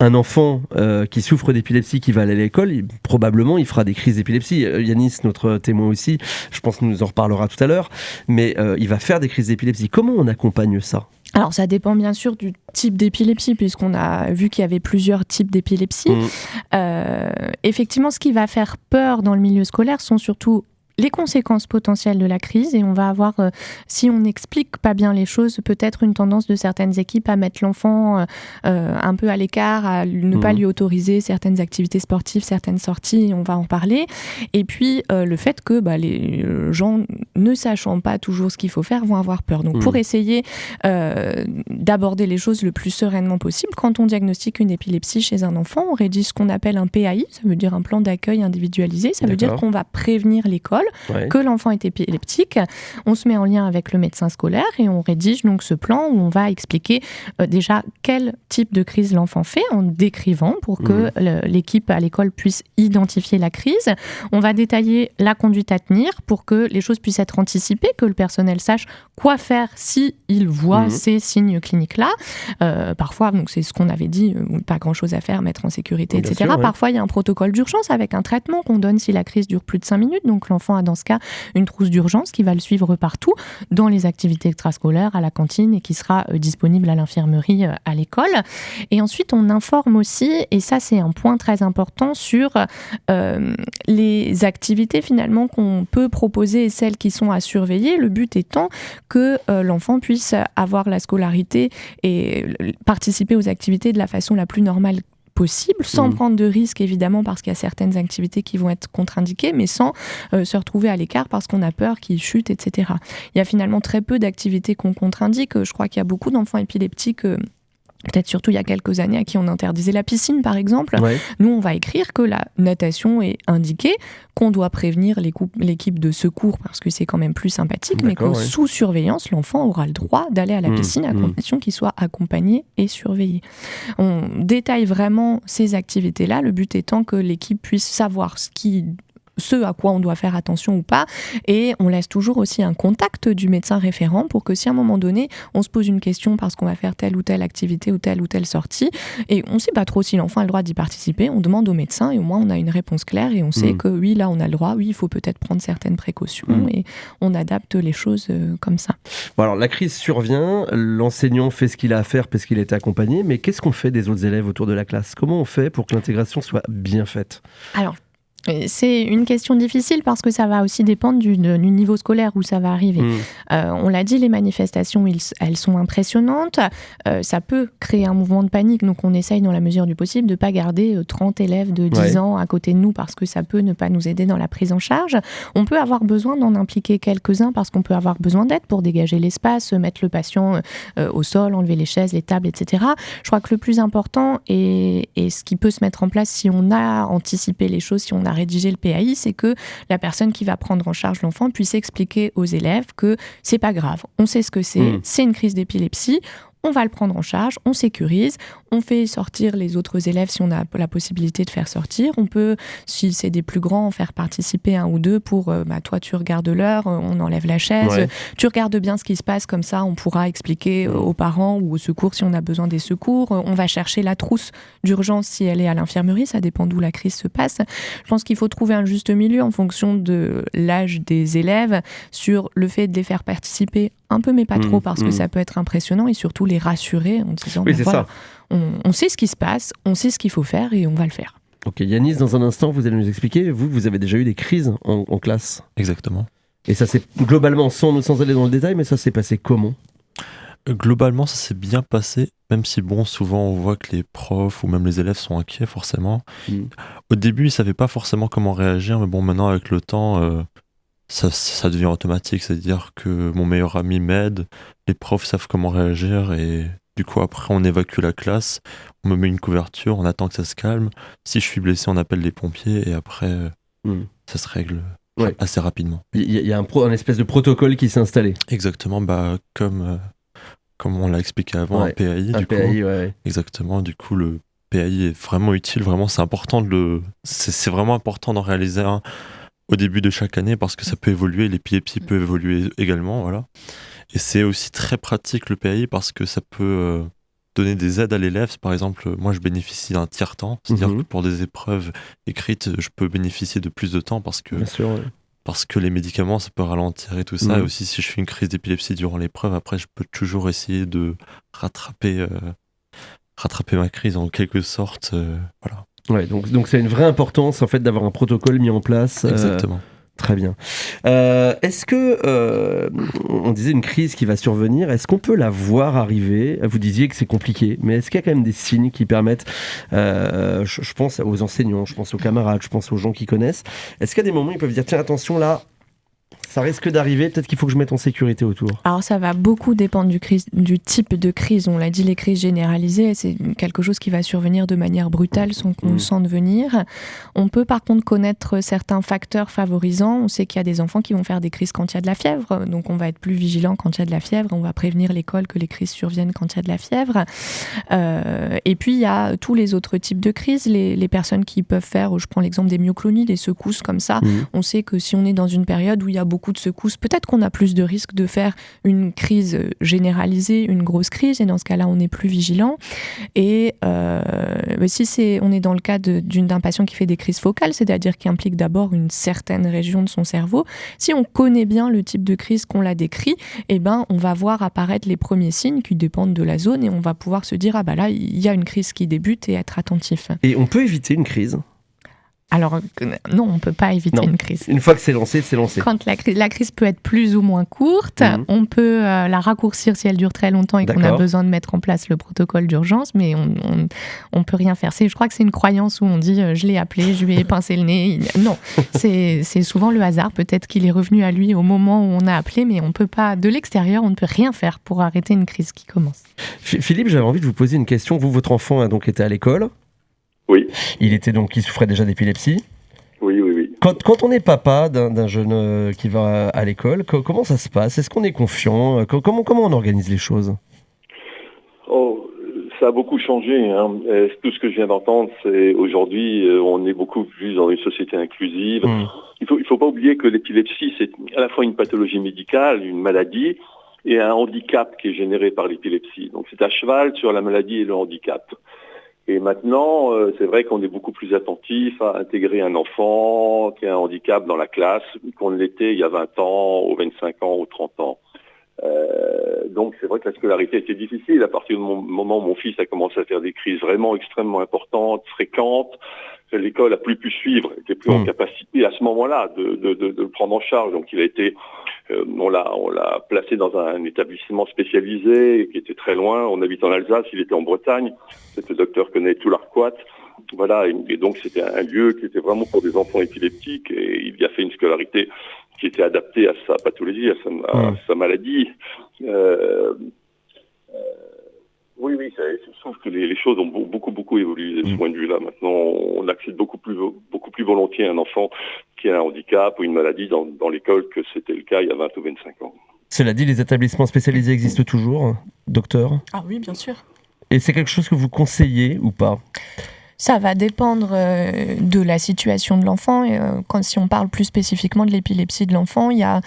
un enfant qui souffre d'épilepsie, qui va aller à l'école, probablement il fera des crises d'épilepsie. Yanis, notre témoin aussi, je pense qu'il nous en reparlera tout à l'heure, mais il va faire des crises d'épilepsie. Comment on accompagne ça ? Alors ça dépend bien sûr du type d'épilepsie, puisqu'on a vu qu'il y avait plusieurs types d'épilepsie. Effectivement, ce qui va faire peur dans le milieu scolaire sont surtout les conséquences potentielles de la crise, et on va avoir, si on n'explique pas bien les choses, peut-être une tendance de certaines équipes à mettre l'enfant un peu à l'écart, à ne pas lui autoriser certaines activités sportives, certaines sorties, on va en parler. Et puis le fait que les gens, ne sachant pas toujours ce qu'il faut faire, vont avoir peur. Donc pour essayer d'aborder les choses le plus sereinement possible, quand on diagnostique une épilepsie chez un enfant, on rédige ce qu'on appelle un PAI, ça veut dire un plan d'accueil individualisé, ça veut dire qu'on va prévenir l'école que l'enfant est épileptique. On se met en lien avec le médecin scolaire et on rédige donc ce plan où on va expliquer déjà quel type de crise l'enfant fait en décrivant pour que l'équipe à l'école puisse identifier la crise. On va détailler la conduite à tenir pour que les choses puissent être anticipées, que le personnel sache quoi faire si il voit ces signes cliniques-là. Parfois, donc c'est ce qu'on avait dit, pas grand-chose à faire, mettre en sécurité, etc. Sûr, Parfois, il y a un protocole d'urgence avec un traitement qu'on donne si la crise dure plus de 5 minutes. Donc l'enfant a dans ce cas une trousse d'urgence qui va le suivre partout, dans les activités extrascolaires, à la cantine, et qui sera disponible à l'infirmerie à l'école. Et ensuite, on informe aussi, et ça c'est un point très important, sur les activités finalement qu'on peut proposer et celles qui sont à surveiller. Le but étant que l'enfant puisse avoir la scolarité et participer aux activités de la façon la plus normale possible, sans prendre de risques évidemment, parce qu'il y a certaines activités qui vont être contre-indiquées, mais sans se retrouver à l'écart parce qu'on a peur qu'il chute, etc. Il y a finalement très peu d'activités qu'on contre-indique. Je crois qu'il y a beaucoup d'enfants épileptiques, peut-être surtout il y a quelques années, à qui on interdisait la piscine par exemple. Nous on va écrire que la natation est indiquée, qu'on doit prévenir l'équipe de secours parce que c'est quand même plus sympathique, mais que sous surveillance, l'enfant aura le droit d'aller à la piscine à condition qu'il soit accompagné et surveillé. On détaille vraiment ces activités-là, le but étant que l'équipe puisse savoir ce à quoi on doit faire attention ou pas, et on laisse toujours aussi un contact du médecin référent pour que si à un moment donné on se pose une question parce qu'on va faire telle ou telle activité ou telle sortie et on ne sait pas trop si l'enfant a le droit d'y participer, on demande au médecin et au moins on a une réponse claire et on sait que oui, là on a le droit, oui, il faut peut-être prendre certaines précautions et on adapte les choses comme ça. Bon, alors la crise survient, l'enseignant fait ce qu'il a à faire parce qu'il est accompagné, mais qu'est-ce qu'on fait des autres élèves autour de la classe ? Comment on fait pour que l'intégration soit bien faite ? Alors, c'est une question difficile parce que ça va aussi dépendre du niveau scolaire où ça va arriver. On l'a dit, les manifestations, elles sont impressionnantes. Ça peut créer un mouvement de panique. Donc, on essaye dans la mesure du possible de ne pas garder 30 élèves de 10 ans à côté de nous parce que ça peut ne pas nous aider dans la prise en charge. On peut avoir besoin d'en impliquer quelques-uns parce qu'on peut avoir besoin d'aide pour dégager l'espace, mettre le patient au sol, enlever les chaises, les tables, etc. Je crois que le plus important et ce qui peut se mettre en place si on a anticipé les choses, si on a rédiger le PAI, c'est que la personne qui va prendre en charge l'enfant puisse expliquer aux élèves que c'est pas grave, on sait ce que c'est une crise d'épilepsie, on va le prendre en charge, on sécurise, on fait sortir les autres élèves si on a la possibilité de faire sortir. On peut, si c'est des plus grands, en faire participer un ou deux pour, toi tu regardes l'heure, on enlève la chaise, tu regardes bien ce qui se passe, comme ça on pourra expliquer aux parents ou au secours si on a besoin des secours. On va chercher la trousse d'urgence si elle est à l'infirmerie, ça dépend d'où la crise se passe. Je pense qu'il faut trouver un juste milieu en fonction de l'âge des élèves sur le fait de les faire participer un peu mais pas trop parce que ça peut être impressionnant et surtout les rassurer en disant on sait ce qui se passe, on sait ce qu'il faut faire et on va le faire. Ok, Yanis, dans un instant, vous allez nous expliquer, vous avez déjà eu des crises en classe. Exactement. Et ça s'est globalement, sans aller dans le détail, mais ça s'est passé comment ? Globalement, ça s'est bien passé, même si souvent on voit que les profs ou même les élèves sont inquiets forcément. Au début, ils ne savaient pas forcément comment réagir, mais maintenant avec le temps... Ça devient automatique, c'est-à-dire que mon meilleur ami m'aide, les profs savent comment réagir et du coup après on évacue la classe, on me met une couverture, on attend que ça se calme. Si je suis blessé, on appelle les pompiers et après ça se règle assez rapidement. Il y a un espèce de protocole qui s'est installé. Exactement, comme on l'a expliqué avant, un PAI. Exactement, du coup le PAI est vraiment utile, vraiment c'est important c'est vraiment important d'en réaliser un au début de chaque année parce que ça peut évoluer, l'épilepsie peut évoluer également, voilà. Et c'est aussi très pratique le PAI parce que ça peut donner des aides à l'élève. Par exemple, moi je bénéficie d'un tiers-temps, c'est-à-dire que pour des épreuves écrites, je peux bénéficier de plus de temps parce que les médicaments, ça peut ralentir et tout ça. Et aussi, si je fais une crise d'épilepsie durant l'épreuve, après, je peux toujours essayer de rattraper ma crise en quelque sorte. Voilà. Ouais, donc c'est une vraie importance en fait d'avoir un protocole mis en place. Exactement. Très bien. Est-ce que, on disait une crise qui va survenir, est-ce qu'on peut la voir arriver ? Vous disiez que c'est compliqué, mais est-ce qu'il y a quand même des signes qui permettent, je pense aux enseignants, je pense aux camarades, je pense aux gens qui connaissent, est-ce qu'il y a des moments où ils peuvent dire, tiens, attention là, ça risque d'arriver, peut-être qu'il faut que je mette en sécurité autour. Alors ça va beaucoup dépendre du type de crise. On l'a dit, les crises généralisées, c'est quelque chose qui va survenir de manière brutale sans qu'on le sente venir. On peut par contre connaître certains facteurs favorisants. On sait qu'il y a des enfants qui vont faire des crises quand il y a de la fièvre, donc on va être plus vigilant quand il y a de la fièvre, on va prévenir l'école que les crises surviennent quand il y a de la fièvre. Et puis il y a tous les autres types de crises, les personnes qui peuvent faire, je prends l'exemple des myoclonies, des secousses comme ça. On sait que si on est dans une période où il y a beaucoup de secousses, peut-être qu'on a plus de risques de faire une crise généralisée, une grosse crise, et dans ce cas-là, on est plus vigilant. Et si on est dans le cas d'un patient qui fait des crises focales, c'est-à-dire qui implique d'abord une certaine région de son cerveau, si on connaît bien le type de crise qu'on l'a décrit, on va voir apparaître les premiers signes qui dépendent de la zone et on va pouvoir se dire, là, il y a une crise qui débute et être attentif. Et on peut éviter une crise ? Alors non, on ne peut pas éviter une crise. Une fois que c'est lancé, c'est lancé. Quand la crise peut être plus ou moins courte, on peut la raccourcir si elle dure très longtemps et qu'on a besoin de mettre en place le protocole d'urgence, mais on ne peut rien faire. Je crois que c'est une croyance où on dit je l'ai appelé, je lui ai pincé le nez. Non, c'est souvent le hasard. Peut-être qu'il est revenu à lui au moment où on a appelé, mais on peut pas, de l'extérieur, on ne peut rien faire pour arrêter une crise qui commence. Philippe, j'avais envie de vous poser une question. Vous, votre enfant a donc été à l'école ? Oui. Il souffrait déjà d'épilepsie ? Oui. Quand on est papa d'un jeune qui va à l'école, comment ça se passe ? Est-ce qu'on est confiant ? Comment on organise les choses ? Ça a beaucoup changé. Tout ce que je viens d'entendre, c'est aujourd'hui, on est beaucoup plus dans une société inclusive. Il faut pas oublier que l'épilepsie, c'est à la fois une pathologie médicale, une maladie, et un handicap qui est généré par l'épilepsie. Donc c'est à cheval sur la maladie et le handicap. Et maintenant, c'est vrai qu'on est beaucoup plus attentif à intégrer un enfant qui a un handicap dans la classe qu'on ne l'était il y a 20 ans, ou 25 ans, ou 30 ans. Donc c'est vrai que la scolarité était difficile à partir du moment où mon fils a commencé à faire des crises vraiment extrêmement importantes, fréquentes. L'école a plus pu suivre, était plus en capacité à ce moment-là de le prendre en charge. Donc il a été, on l'a placé dans un établissement spécialisé qui était très loin. On habite en Alsace, il était en Bretagne. Le docteur connaît tout l'Arquat. Voilà, et donc c'était un lieu qui était vraiment pour des enfants épileptiques et il y a fait une scolarité qui était adaptée à sa pathologie, à sa maladie. Oui, je trouve que les choses ont beaucoup évolué de ce point de vue-là. Maintenant, on accède beaucoup plus volontiers à un enfant qui a un handicap ou une maladie dans l'école que c'était le cas il y a 20 ou 25 ans. Cela dit, les établissements spécialisés existent toujours, docteur ? Ah oui, bien sûr. Et c'est quelque chose que vous conseillez ou pas ? Ça va dépendre de la situation de l'enfant. Si on parle plus spécifiquement de l'épilepsie de l'enfant, il y a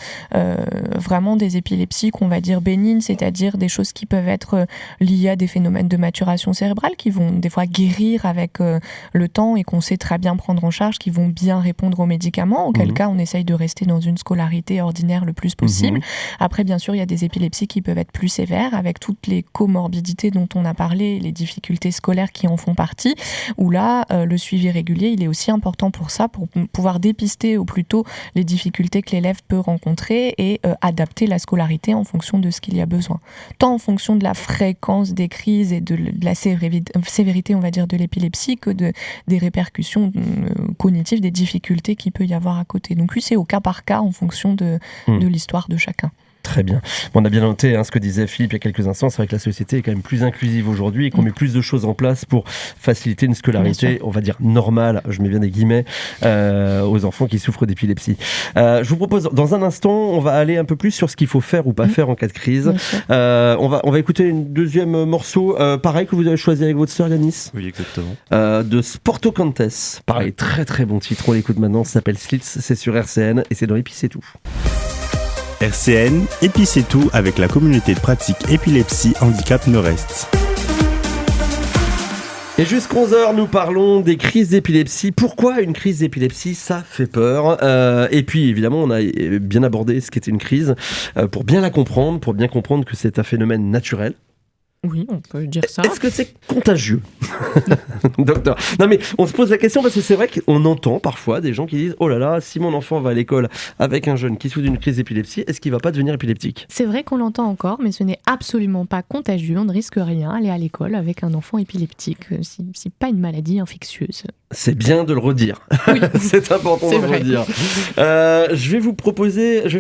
vraiment des épilepsies qu'on va dire bénignes, c'est-à-dire des choses qui peuvent être liées à des phénomènes de maturation cérébrale qui vont des fois guérir avec le temps et qu'on sait très bien prendre en charge, qui vont bien répondre aux médicaments, auquel cas on essaye de rester dans une scolarité ordinaire le plus possible. Après, bien sûr, il y a des épilepsies qui peuvent être plus sévères avec toutes les comorbidités dont on a parlé, les difficultés scolaires qui en font partie, où là, le suivi régulier, il est aussi important pour ça, pour pouvoir dépister au plus tôt les difficultés que l'élève peut rencontrer et adapter la scolarité en fonction de ce qu'il y a besoin. Tant en fonction de la fréquence des crises et de la sévérité, on va dire, de l'épilepsie que des répercussions cognitives, des difficultés qu'il peut y avoir à côté. Donc oui, c'est au cas par cas en fonction de l'histoire de chacun. Très bien. Bon, on a bien noté ce que disait Philippe il y a quelques instants. C'est vrai que la société est quand même plus inclusive aujourd'hui et qu'on met plus de choses en place pour faciliter une scolarité, on va dire normale, je mets bien des guillemets, aux enfants qui souffrent d'épilepsie. Je vous propose, dans un instant, on va aller un peu plus sur ce qu'il faut faire ou pas faire en cas de crise. On va écouter un deuxième morceau, pareil, que vous avez choisi avec votre sœur Yanis. Oui, exactement. De Sporto Cantes. Pareil, très très bon titre. On l'écoute maintenant, ça s'appelle Slits, c'est sur RCN et c'est dans Épi c'est tout. RCN, Épi c'est tout avec la communauté de pratique épilepsie handicap Nord-Est. Et jusqu'à 11h, nous parlons des crises d'épilepsie. Pourquoi une crise d'épilepsie ? Ça fait peur. Et puis, évidemment, on a bien abordé ce qu'était une crise pour bien la comprendre, pour bien comprendre que c'est un phénomène naturel. Oui, on peut dire ça. Est-ce que c'est contagieux ? Docteur. Non mais on se pose la question parce que c'est vrai qu'on entend parfois des gens qui disent « Oh là là, si mon enfant va à l'école avec un jeune qui souffre d'une crise d'épilepsie, est-ce qu'il ne va pas devenir épileptique ?» C'est vrai qu'on l'entend encore, mais ce n'est absolument pas contagieux. On ne risque rien à aller à l'école avec un enfant épileptique. C'est pas une maladie infectieuse. C'est bien de le redire. Oui. C'est important C'est de le vrai. redire. Je vais vous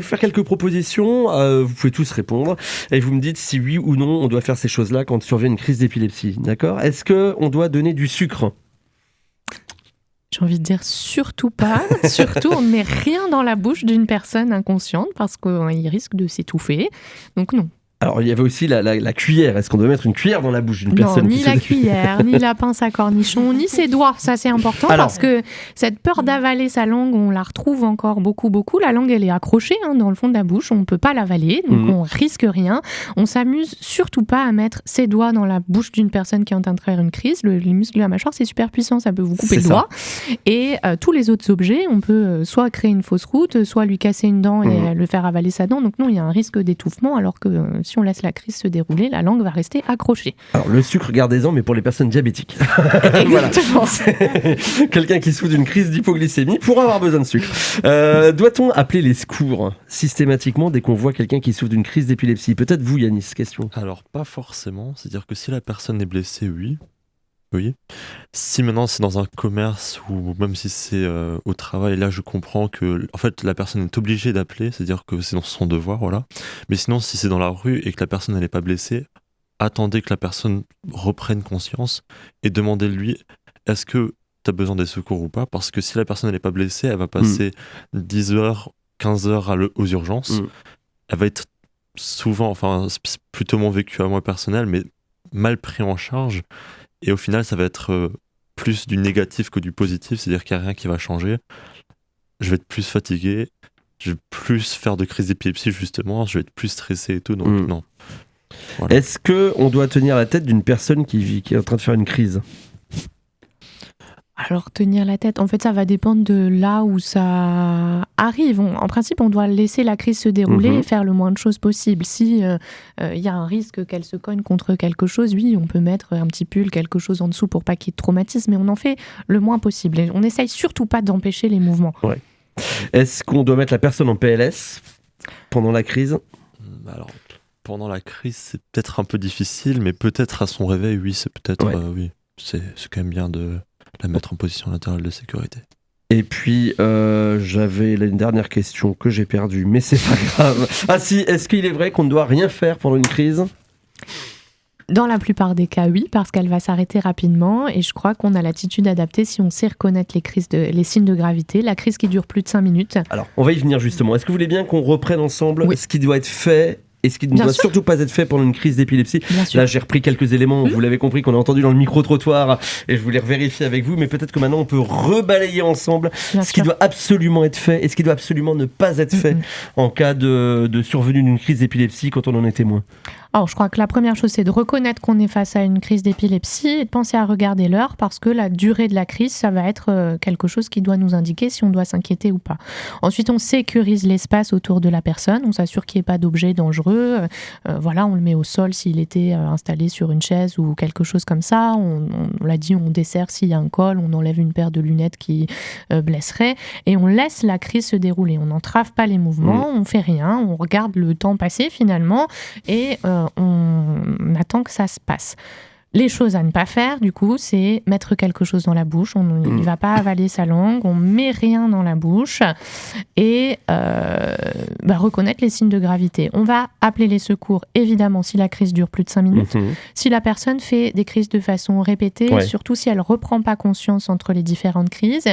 faire quelques propositions. Vous pouvez tous répondre. Et vous me dites si oui ou non on doit faire ces choses-là quand survient une crise d'épilepsie. D'accord ? Est-ce qu'on doit donner du sucre ? J'ai envie de dire surtout pas. Surtout, on ne met rien dans la bouche d'une personne inconsciente parce qu'il risque de s'étouffer. Donc non. Alors, il y avait aussi la cuillère. Est-ce qu'on doit mettre une cuillère dans la bouche d'une personne ? Non, ni la cuillère, ni la pince à cornichon, ni ses doigts. Ça, c'est important parce que cette peur d'avaler sa langue, on la retrouve encore beaucoup. La langue, elle est accrochée dans le fond de la bouche. On ne peut pas l'avaler, donc on risque rien. On s'amuse surtout pas à mettre ses doigts dans la bouche d'une personne qui est en train de faire une crise. Les muscles de la mâchoire, c'est super puissant. Ça peut vous couper le doigt. Et tous les autres objets, on peut soit créer une fausse route, soit lui casser une dent et le faire avaler sa dent. Donc non, il y a un risque d'étouffement alors que... si on laisse la crise se dérouler, la langue va rester accrochée. Alors, le sucre, gardez-en, mais pour les personnes diabétiques. Exactement. Quelqu'un qui souffre d'une crise d'hypoglycémie pourra avoir besoin de sucre. Doit-on appeler les secours systématiquement dès qu'on voit quelqu'un qui souffre d'une crise d'épilepsie ? Peut-être vous, Yanis, question. Alors, pas forcément. C'est-à-dire que si la personne est blessée, oui. Si maintenant c'est dans un commerce ou même si c'est au travail, là je comprends que en fait la personne est obligée d'appeler, c'est-à-dire que c'est dans son devoir, voilà. Mais sinon si c'est dans la rue et que la personne n'est pas blessée, attendez que la personne reprenne conscience et demandez-lui est-ce que tu as besoin des secours ou pas, parce que si la personne n'est pas blessée, elle va passer 10 heures, 15 heures aux urgences. Elle va être souvent, enfin c'est plutôt mon vécu à moi personnel, mais mal pris en charge. Et au final, ça va être plus du négatif que du positif, c'est-à-dire qu'il n'y a rien qui va changer. Je vais être plus fatigué, je vais plus faire de crise d'épilepsie justement, je vais être plus stressé et tout, donc non. Voilà. Est-ce qu'on doit tenir la tête d'une personne qui est en train de faire une crise ? Alors, tenir la tête, en fait, ça va dépendre de là où ça arrive. En principe, on doit laisser la crise se dérouler et faire le moins de choses possible. Si y a un risque qu'elle se cogne contre quelque chose, oui, on peut mettre un petit pull, quelque chose en dessous pour pas qu'il y ait de traumatisme, mais on en fait le moins possible. Et on n'essaye surtout pas d'empêcher les mouvements. Ouais. Est-ce qu'on doit mettre la personne en PLS pendant la crise ? Alors, pendant la crise, c'est peut-être un peu difficile, mais peut-être à son réveil, oui, c'est peut-être... oui, c'est quand même bien de... la mettre en position latérale de sécurité. Et puis, j'avais une dernière question que j'ai perdue, mais c'est pas grave. Ah si, est-ce qu'il est vrai qu'on ne doit rien faire pendant une crise ? Dans la plupart des cas, oui, parce qu'elle va s'arrêter rapidement et je crois qu'on a l'attitude adaptée si on sait reconnaître les signes de gravité. La crise qui dure plus de 5 minutes. Alors, on va y venir justement. Est-ce que vous voulez bien qu'on reprenne ensemble ce qui doit être fait et ce qui ne doit surtout pas être fait pendant une crise d'épilepsie? Là, j'ai repris quelques éléments, vous l'avez compris, qu'on a entendu dans le micro-trottoir et je voulais vérifier avec vous, mais peut-être que maintenant on peut rebalayer ensemble ce qui doit absolument être fait et ce qui doit absolument ne pas être fait en cas de survenue d'une crise d'épilepsie quand on en est témoin. Alors, je crois que la première chose, c'est de reconnaître qu'on est face à une crise d'épilepsie et de penser à regarder l'heure parce que la durée de la crise, ça va être quelque chose qui doit nous indiquer si on doit s'inquiéter ou pas. Ensuite, on sécurise l'espace autour de la personne. On s'assure qu'il n'y ait pas d'objet dangereux. Voilà, on le met au sol s'il était installé sur une chaise ou quelque chose comme ça. On l'a dit, on dessert s'il y a un col. On enlève une paire de lunettes qui blesserait. Et on laisse la crise se dérouler. On n'entrave pas les mouvements. On fait rien. On regarde le temps passer finalement. Et on attend que ça se passe. Les choses à ne pas faire, du coup, c'est mettre quelque chose dans la bouche. On ne va pas avaler sa langue, on met rien dans la bouche et reconnaître les signes de gravité. On va appeler les secours, évidemment, si la crise dure plus de 5 minutes. Si la personne fait des crises de façon répétée, surtout si elle ne reprend pas conscience entre les différentes crises.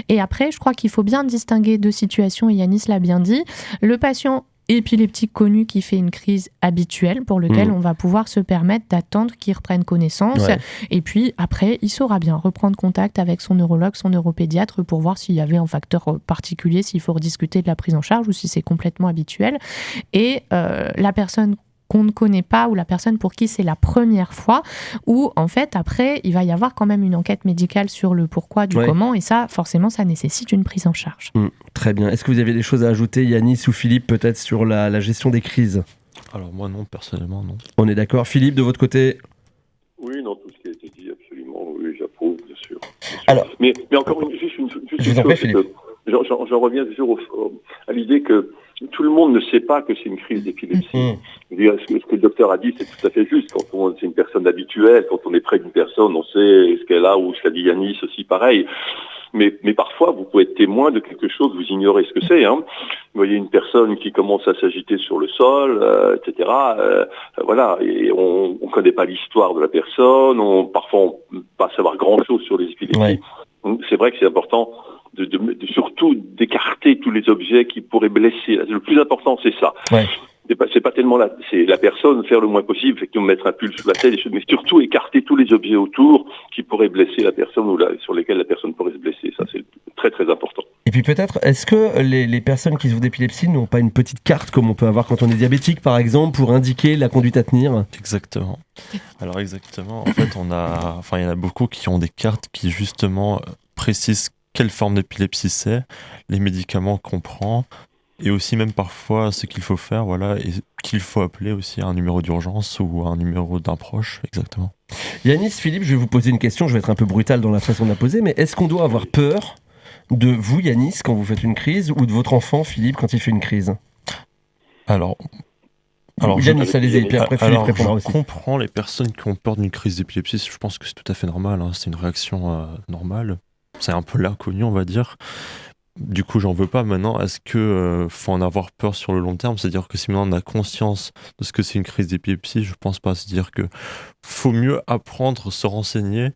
Et après, je crois qu'il faut bien distinguer deux situations, et Yanis l'a bien dit. Le patient épileptique connu qui fait une crise habituelle pour lequel on va pouvoir se permettre d'attendre qu'il reprenne connaissance et puis après il saura bien reprendre contact avec son neurologue, son neuropédiatre pour voir s'il y avait un facteur particulier, s'il faut rediscuter de la prise en charge ou si c'est complètement habituel. Et la personne qu'on ne connaît pas ou la personne pour qui c'est la première fois, où en fait après il va y avoir quand même une enquête médicale sur le pourquoi du comment, et ça forcément ça nécessite une prise en charge. Très bien. Est-ce que vous avez des choses à ajouter, Yanis ou Philippe, peut-être sur la gestion des crises? Alors moi non, personnellement non. On est d'accord. Philippe, de votre côté? Oui, non, tout ce qui a été dit, absolument, oui, j'approuve, bien sûr. Alors, mais encore juste une chose, Philippe. J'en reviens toujours à l'idée que tout le monde ne sait pas que c'est une crise d'épilepsie. Je veux dire, ce que le docteur a dit, c'est tout à fait juste. Quand c'est une personne habituelle, quand on est près d'une personne, on sait ce qu'elle a, ou ce qu'a dit Yanis aussi, pareil. Mais parfois, vous pouvez être témoin de quelque chose, vous ignorez ce que c'est. Vous voyez une personne qui commence à s'agiter sur le sol, etc. Voilà, et on connaît pas l'histoire de la personne. Parfois, on ne peut pas savoir grand-chose sur les épilepsies. C'est vrai que c'est important de surtout d'écarter tous les objets qui pourraient blesser. Le plus important, c'est ça. C'est pas tellement c'est la personne, faire le moins possible, effectivement mettre un pull sous la tête, mais surtout écarter tous les objets autour qui pourraient blesser la personne ou sur lesquels la personne pourrait se blesser. Ça, c'est très très important. Et puis peut-être, est-ce que les personnes qui souffrent d'épilepsie n'ont pas une petite carte comme on peut avoir quand on est diabétique, par exemple, pour indiquer la conduite à tenir? Exactement. Alors exactement, en fait, il y en a beaucoup qui ont des cartes qui justement précisent quelle forme d'épilepsie c'est, les médicaments qu'on prend, et aussi même parfois ce qu'il faut faire, voilà, et qu'il faut appeler aussi un numéro d'urgence ou un numéro d'un proche, exactement. Yanis, Philippe, je vais vous poser une question, je vais être un peu brutal dans la façon de la poser, mais est-ce qu'on doit avoir peur de vous, Yanis, quand vous faites une crise, ou de votre enfant, Philippe, quand il fait une crise? Alors Yanis, allez-y, puis après Philippe répondra aussi. Je comprends les personnes qui ont peur d'une crise d'épilepsie, je pense que c'est tout à fait normal, c'est une réaction normale. C'est un peu l'inconnu, on va dire. Du coup, j'en veux pas. Maintenant, est-ce que faut en avoir peur sur le long terme? C'est-à-dire que si maintenant on a conscience de ce que c'est une crise d'épilepsie, je pense pas. C'est-à-dire que faut mieux apprendre, se renseigner,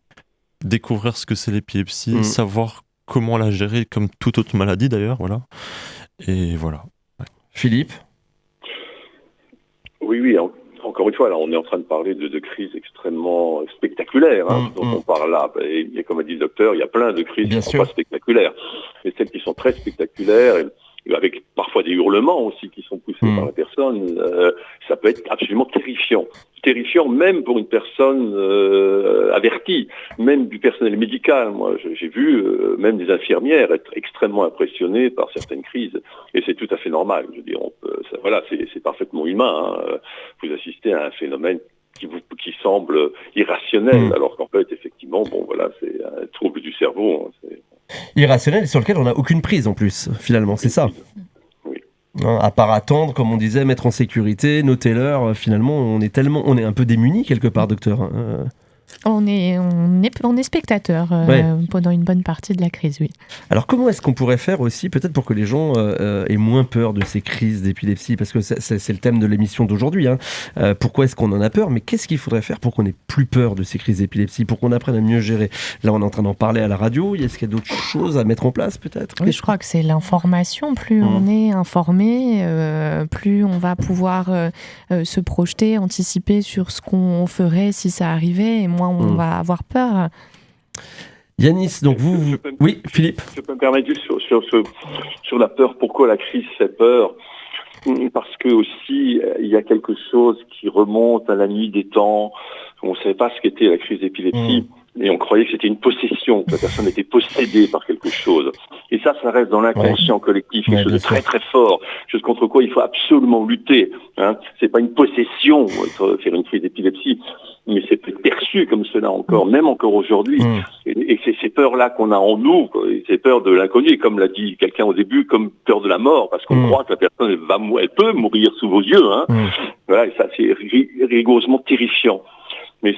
découvrir ce que c'est l'épilepsie, savoir comment la gérer, comme toute autre maladie d'ailleurs, voilà. Et voilà. Philippe? Oui. Encore une fois, là, on est en train de parler de crises extrêmement spectaculaires, dont on parle là. Et comme a dit le docteur, il y a plein de crises qui ne sont pas spectaculaires. Mais celles qui sont très spectaculaires, et avec parfois des hurlements aussi qui sont poussés par la personne, ça peut être absolument terrifiant. Terrifiant même pour une personne avertie, même du personnel médical. Moi, j'ai vu même des infirmières être extrêmement impressionnées par certaines crises. Et c'est tout à fait normal. Je veux dire, c'est parfaitement humain. Vous assistez à un phénomène qui semble irrationnel, alors qu'en fait, effectivement, c'est un trouble du cerveau. Irrationnel et sur lequel on n'a aucune prise en plus, finalement, c'est ça. À part attendre, comme on disait, mettre en sécurité, noter l'heure, finalement, on est un peu démunis quelque part, docteur. On est spectateur pendant une bonne partie de la crise, oui. Alors comment est-ce qu'on pourrait faire aussi, peut-être pour que les gens aient moins peur de ces crises d'épilepsie, parce que c'est le thème de l'émission d'aujourd'hui. Pourquoi est-ce qu'on en a peur? Mais qu'est-ce qu'il faudrait faire pour qu'on ait plus peur de ces crises d'épilepsie, pour qu'on apprenne à mieux gérer? Là, on est en train d'en parler à la radio. Est-ce qu'il y a d'autres choses à mettre en place, peut-être? Oui, je crois que c'est l'information. Plus on est informé, plus on va pouvoir se projeter, anticiper sur ce qu'on ferait si ça arrivait, et moins on va avoir peur. Yanis, donc oui, Philippe. Je peux me permettre juste sur la peur. Pourquoi la crise fait peur? Parce que aussi, il y a quelque chose qui remonte à la nuit des temps. On ne savait pas ce qu'était la crise d'épilepsie. Et on croyait que c'était une possession, que la personne était possédée par quelque chose. Et ça reste dans l'inconscient collectif, quelque chose de très très fort, chose contre quoi il faut absolument lutter. C'est pas une possession, faire une crise d'épilepsie, mais c'est perçu comme cela encore, même encore aujourd'hui. Et c'est ces peurs-là qu'on a en nous, ces peurs de l'inconnu, et comme l'a dit quelqu'un au début, comme peur de la mort, parce qu'on croit que la personne elle peut mourir sous vos yeux. Voilà, et ça c'est rigoureusement terrifiant. Mais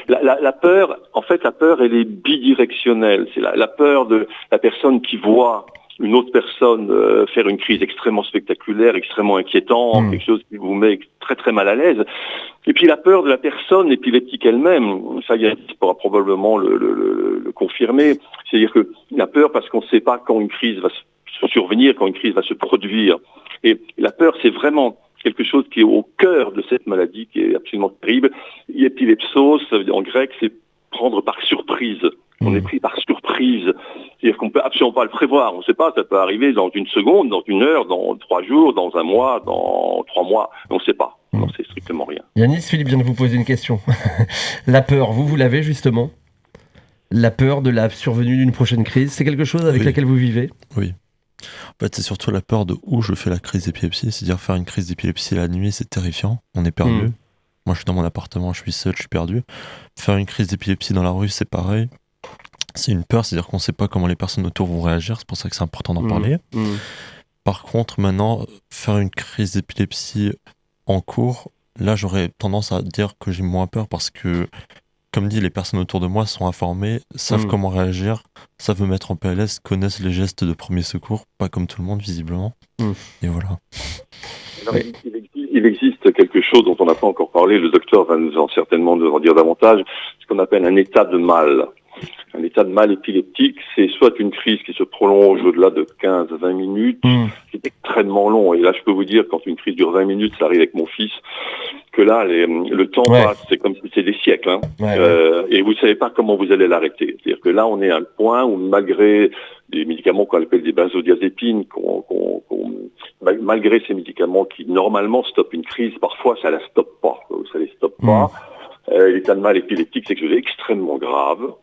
la peur, en fait, la peur, elle est bidirectionnelle. C'est la peur de la personne qui voit une autre personne faire une crise extrêmement spectaculaire, extrêmement inquiétante, quelque chose qui vous met très très mal à l'aise. Et puis la peur de la personne épileptique elle-même, ça Yannis pourra probablement le confirmer. C'est-à-dire que la peur parce qu'on ne sait pas quand une crise va se survenir, quand une crise va se produire. Et la peur, c'est vraiment quelque chose qui est au cœur de cette maladie qui est absolument terrible. Épilepsos, ça veut dire en grec, c'est prendre par surprise. On est pris par surprise. C'est-à-dire qu'on peut absolument pas le prévoir. On ne sait pas, ça peut arriver dans une seconde, dans une heure, dans 3 jours, dans un mois, dans 3 mois. On ne sait pas. On ne sait strictement rien. Yanis, Philippe vient de vous poser une question. La peur, vous l'avez justement ? La peur de la survenue d'une prochaine crise, c'est quelque chose avec laquelle vous vivez ? Oui. En fait, c'est surtout la peur de où je fais la crise d'épilepsie. C'est-à-dire faire une crise d'épilepsie la nuit, c'est terrifiant. On est perdu. Moi, je suis dans mon appartement, je suis seul, je suis perdu. Faire une crise d'épilepsie dans la rue, c'est pareil. C'est une peur, c'est-à-dire qu'on ne sait pas comment les personnes autour vont réagir. C'est pour ça que c'est important d'en parler. Par contre, maintenant, faire une crise d'épilepsie en cours, là, j'aurais tendance à dire que j'ai moins peur parce que, comme dit, les personnes autour de moi sont informées, savent comment réagir, savent me mettre en PLS, connaissent les gestes de premier secours, pas comme tout le monde, visiblement. Et voilà. Alors, il existe quelque chose dont on n'a pas encore parlé, le docteur va nous en certainement nous en dire davantage, ce qu'on appelle un état de mal. Un état de mal épileptique, c'est soit une crise qui se prolonge au-delà de 15-20 minutes, c'est extrêmement long. Et là, je peux vous dire, quand une crise dure 20 minutes, ça arrive avec mon fils, que là, le temps passe, c'est comme si c'était des siècles. Et vous ne savez pas comment vous allez l'arrêter. C'est-à-dire que là, on est à un point où, malgré des médicaments qu'on appelle des benzodiazépines, malgré ces médicaments qui, normalement, stoppent une crise, parfois, ça la stoppe pas. Ça les stoppe pas. L'état de mal épileptique, c'est quelque chose d'extrêmement grave.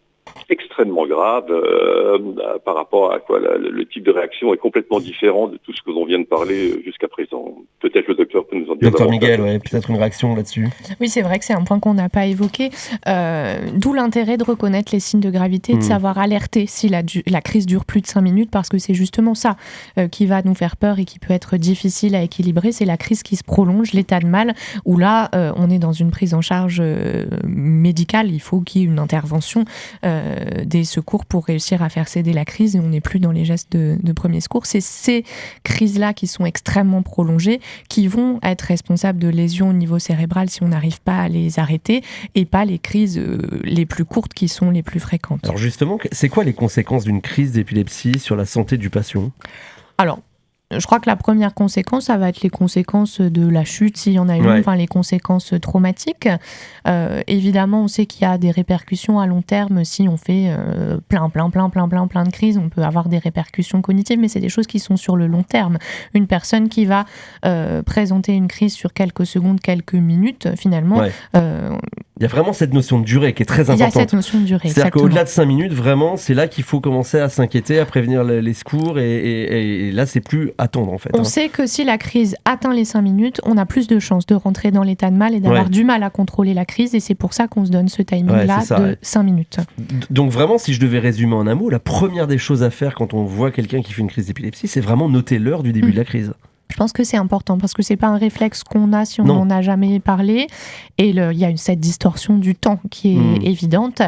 Par rapport à quoi le type de réaction est complètement différent de tout ce que l'on vient de parler jusqu'à présent. Peut-être le docteur peut nous en dire Docteur davantage. Miguel, peut-être une réaction là-dessus. Oui, c'est vrai que c'est un point qu'on n'a pas évoqué. D'où l'intérêt de reconnaître les signes de gravité, de savoir alerter si la crise dure plus de 5 minutes, parce que c'est justement ça qui va nous faire peur et qui peut être difficile à équilibrer. C'est la crise qui se prolonge, l'état de mal, où là, on est dans une prise en charge médicale. Il faut qu'il y ait une intervention des secours pour réussir à faire céder la crise, et on n'est plus dans les gestes de premier secours. C'est ces crises-là qui sont extrêmement prolongées, qui vont être responsables de lésions au niveau cérébral si on n'arrive pas à les arrêter, et pas les crises les plus courtes qui sont les plus fréquentes. Alors justement, c'est quoi les conséquences d'une crise d'épilepsie sur la santé du patient ? Alors, je crois que la première conséquence, ça va être les conséquences de la chute, s'il y en a une, enfin les conséquences traumatiques. Évidemment, on sait qu'il y a des répercussions à long terme. Si on fait plein de crises, on peut avoir des répercussions cognitives, mais c'est des choses qui sont sur le long terme. Une personne qui va présenter une crise sur quelques secondes, quelques minutes, finalement... il y a vraiment cette notion de durée qui est très importante. Il y a cette notion de durée, c'est-à-dire qu'au-delà de 5 minutes, vraiment, c'est là qu'il faut commencer à s'inquiéter, à prévenir les secours, et là, c'est plus attendre, en fait. On sait que si la crise atteint les 5 minutes, on a plus de chances de rentrer dans l'état de mal et d'avoir du mal à contrôler la crise, et c'est pour ça qu'on se donne ce timing-là de 5 minutes. Donc vraiment, si je devais résumer en un mot, la première des choses à faire quand on voit quelqu'un qui fait une crise d'épilepsie, c'est vraiment noter l'heure du début de la crise. Je pense que c'est important parce que c'est pas un réflexe qu'on a si on n'en a jamais parlé, et il y a cette distorsion du temps qui est évidente,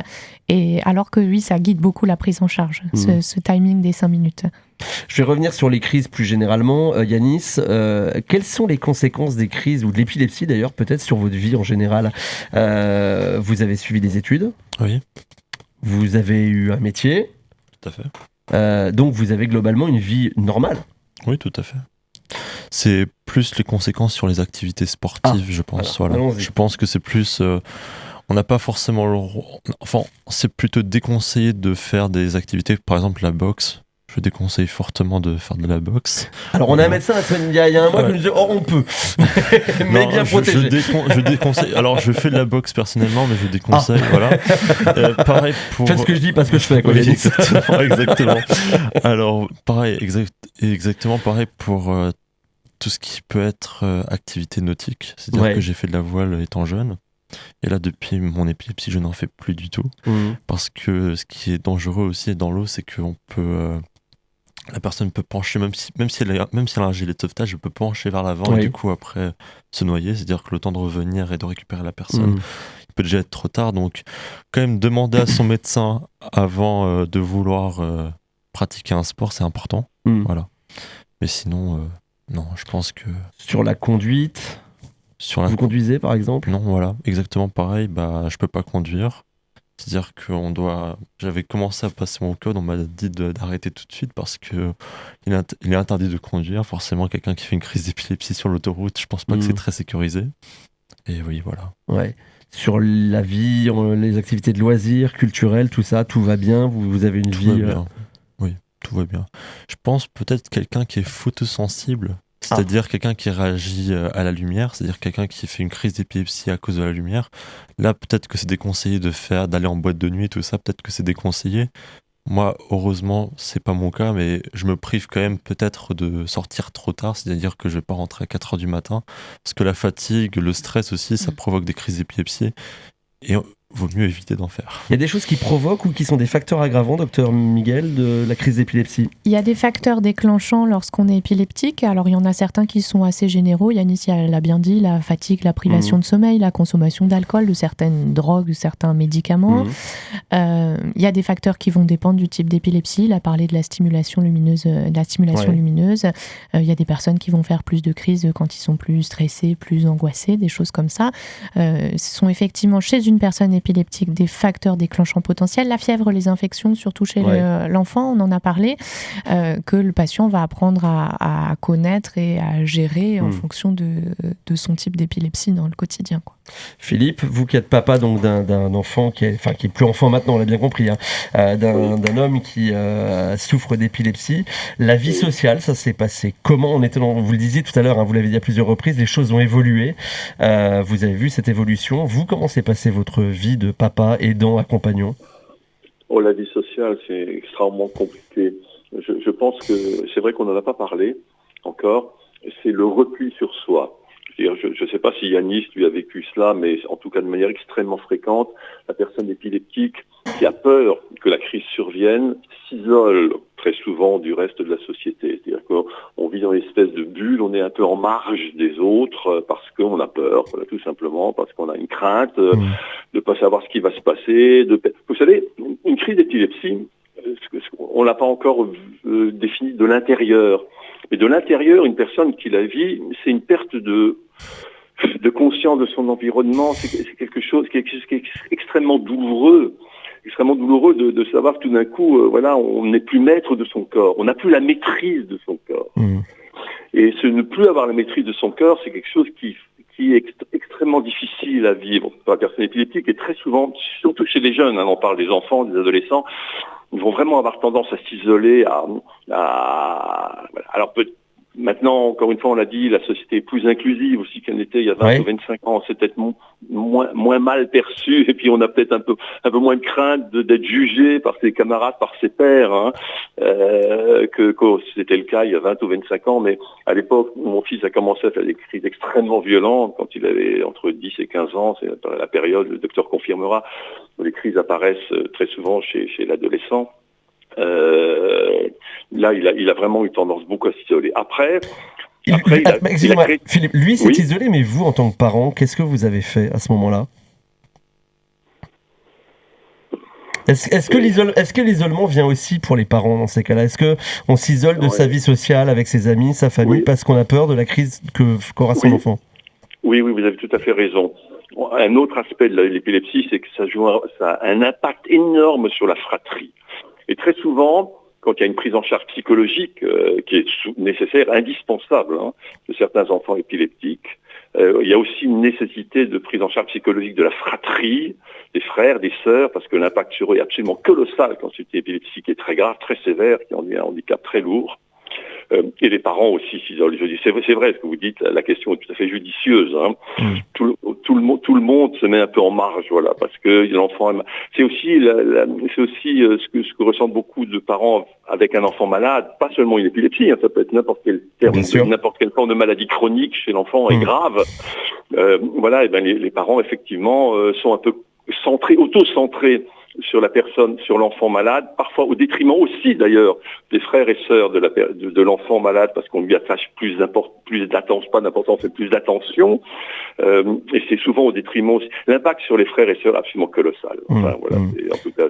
et alors que oui, ça guide beaucoup la prise en charge, ce timing des 5 minutes. Je vais revenir sur les crises plus généralement. Yanis, quelles sont les conséquences des crises, ou de l'épilepsie d'ailleurs, peut-être sur votre vie en général ? Vous avez suivi des études ? Oui. Vous avez eu un métier ? Tout à fait. Donc vous avez globalement une vie normale ? Oui, tout à fait. C'est plus les conséquences sur les activités sportives, je pense. Voilà. Je pense que c'est plus... on n'a pas forcément... Enfin, c'est plutôt déconseillé de faire des activités, par exemple la boxe. Je déconseille fortement de faire de la boxe. Alors on a un médecin, il y a un mois qui nous disait « Oh, on peut !» Mais bien protégé. Je déconseille. Alors je fais de la boxe personnellement, mais je déconseille. Voilà. Pareil pour... Faites ce que je dis, pas ce que je fais. Oui, exactement. Alors pareil, exactement pareil pour tout ce qui peut être activité nautique. C'est-à-dire que j'ai fait de la voile étant jeune. Et là, depuis mon épilepsie, je n'en fais plus du tout. Parce que ce qui est dangereux aussi dans l'eau, c'est qu'on peut... la personne peut pencher, même si elle a un gilet de sauvetage, elle peut pencher vers l'avant et du coup après se noyer. C'est-à-dire que le temps de revenir et de récupérer la personne, il peut déjà être trop tard. Donc quand même demander à son médecin avant de vouloir pratiquer un sport, c'est important. Voilà. Mais sinon, non, je pense que... Sur la conduite, vous conduisez par exemple ? Non, voilà, exactement pareil. Je peux pas conduire. C'est-à-dire j'avais commencé à passer mon code, on m'a dit d'arrêter tout de suite parce que il est interdit de conduire. Forcément, quelqu'un qui fait une crise d'épilepsie sur l'autoroute, je pense pas que c'est très sécurisé. Et oui, voilà. Ouais. sur la vie, les activités de loisirs, culturelles, tout ça, tout va bien, vous avez une Tout vie... va bien. Oui, tout va bien. Je pense peut-être quelqu'un qui est photosensible, c'est-à-dire quelqu'un qui réagit à la lumière, c'est-à-dire quelqu'un qui fait une crise d'épilepsie à cause de la lumière. Là, peut-être que c'est déconseillé d'aller en boîte de nuit, tout ça, peut-être que c'est déconseillé. Moi, heureusement, c'est pas mon cas, mais je me prive quand même peut-être de sortir trop tard, c'est-à-dire que je vais pas rentrer à 4h du matin, parce que la fatigue, le stress aussi, ça provoque des crises d'épilepsie, et vaut mieux éviter d'en faire. Il y a des choses qui provoquent ou qui sont des facteurs aggravants, docteur Miguel, de la crise d'épilepsie? Il y a des facteurs déclenchants lorsqu'on est épileptique. Alors, il y en a certains qui sont assez généraux. Yanis l'a bien dit, la fatigue, la privation de sommeil, la consommation d'alcool, de certaines drogues, de certains médicaments. Il y a des facteurs qui vont dépendre du type d'épilepsie. Il a parlé de la stimulation lumineuse. Il y a des personnes qui vont faire plus de crises quand ils sont plus stressés, plus angoissés, des choses comme ça. Ce sont effectivement, chez une personne épileptique, des facteurs déclenchants potentiels. La fièvre, les infections, surtout chez l'enfant, on en a parlé, que le patient va apprendre à connaître et à gérer en fonction de son type d'épilepsie dans le quotidien, quoi. Philippe, vous qui êtes papa donc d'un enfant qui est plus enfant maintenant, on l'a bien compris, d'un homme qui souffre d'épilepsie, la vie sociale, ça s'est passé comment? Vous le disiez tout à l'heure, vous l'avez dit à plusieurs reprises, les choses ont évolué. Vous avez vu cette évolution. Vous, comment s'est passée votre vie de papa, aidant, accompagnant? La vie sociale, c'est extrêmement compliqué. Je pense que c'est vrai qu'on n'en a pas parlé encore. C'est le repli sur soi. Je ne sais pas si Yanis lui a vécu cela, mais en tout cas de manière extrêmement fréquente, la personne épileptique qui a peur que la crise survienne s'isole très souvent du reste de la société. C'est-à-dire qu'on vit dans une espèce de bulle, on est un peu en marge des autres parce qu'on a peur, tout simplement, parce qu'on a une crainte de ne pas savoir ce qui va se passer. Vous savez, une crise d'épilepsie, on ne l'a pas encore définie de l'intérieur. Mais de l'intérieur, une personne qui la vit, c'est une perte de conscience de son environnement. C'est quelque chose qui est extrêmement douloureux. Extrêmement douloureux de savoir que tout d'un coup, on n'est plus maître de son corps. On n'a plus la maîtrise de son corps. Et ce ne plus avoir la maîtrise de son corps, c'est quelque chose qui est extrêmement difficile à vivre pour la personne épileptique et très souvent, surtout chez les jeunes, on parle des enfants, des adolescents, ils vont vraiment avoir tendance à s'isoler, alors maintenant, encore une fois, on l'a dit, la société est plus inclusive aussi qu'elle n'était il y a 20 ou 25 ans. C'est peut-être moins mal perçu et puis on a peut-être un peu moins de crainte d'être jugé par ses camarades, par ses pairs, que c'était le cas il y a 20 ou 25 ans. Mais à l'époque, mon fils a commencé à faire des crises extrêmement violentes quand il avait entre 10 et 15 ans. C'est la période, le docteur confirmera, où les crises apparaissent très souvent chez l'adolescent. Là, il a vraiment eu tendance beaucoup à s'isoler. Après, excusez-moi, Philippe, lui s'est isolé, mais vous, en tant que parent, qu'est-ce que vous avez fait à ce moment-là? Est-ce que l'isolement vient aussi pour les parents dans ces cas-là? Est-ce qu'on s'isole de sa vie sociale avec ses amis, sa famille, parce qu'on a peur de la crise qu'aura son enfant? Oui, vous avez tout à fait raison. Un autre aspect de l'épilepsie, c'est que ça a un impact énorme sur la fratrie. Et très souvent, quand il y a une prise en charge psychologique qui est nécessaire, indispensable de certains enfants épileptiques, il y a aussi une nécessité de prise en charge psychologique de la fratrie, des frères, des sœurs, parce que l'impact sur eux est absolument colossal quand c'est une épilepsie qui est très grave, très sévère, qui en est un handicap très lourd. Et les parents aussi s'isolent. Je dis, c'est vrai ce que vous dites, la question est tout à fait judicieuse. Tout le monde se met un peu en marge, parce que l'enfant, c'est aussi ce que ressentent beaucoup de parents avec un enfant malade, pas seulement une épilepsie, ça peut être n'importe quelle forme de maladie chronique chez l'enfant est grave. Les parents effectivement sont un peu auto-centrés sur la personne, sur l'enfant malade, parfois au détriment aussi d'ailleurs des frères et sœurs de l'enfant malade, parce qu'on lui attache plus d'attention, pas d'importance, mais plus d'attention, et c'est souvent au détriment aussi. L'impact sur les frères et sœurs est absolument colossal. En tout cas,